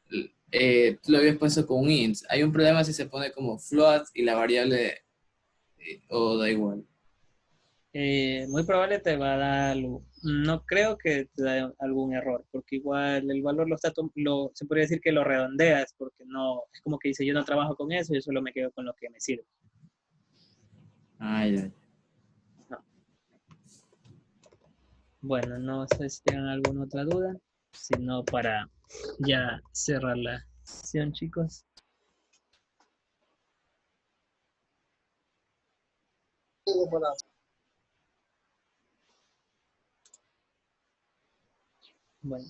tú lo habías puesto con un int. ¿Hay un problema si se pone como float y la variable, o da igual? Muy probable te va a dar algo. No creo que te dé algún error, porque igual el valor se podría decir que lo redondeas, porque no, es como que dice, yo no trabajo con eso, yo solo me quedo con lo que me sirve. Ya. No. Bueno, no sé si tienen alguna otra duda, sino para ya cerrar la sesión, chicos. Bueno,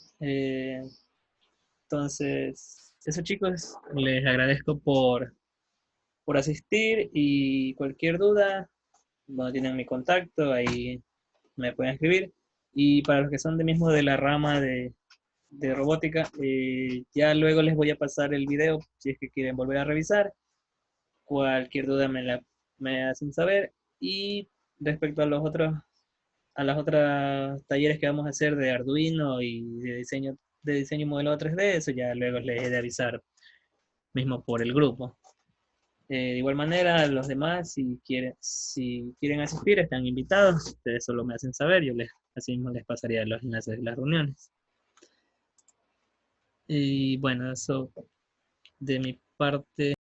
entonces, eso, chicos, les agradezco por asistir, y cualquier duda, bueno, tienen mi contacto, ahí me pueden escribir. Y para los que son de la rama de robótica, ya luego les voy a pasar el video si es que quieren volver a revisar. Cualquier duda me hacen saber. Y respecto a las otras talleres que vamos a hacer de Arduino y de diseño modelo 3D, eso ya luego les he de avisar mismo por el grupo. De igual manera, los demás, si quieren asistir, están invitados. Ustedes solo me hacen saber, así mismo les pasaría los enlaces de las reuniones. Y bueno, eso de mi parte.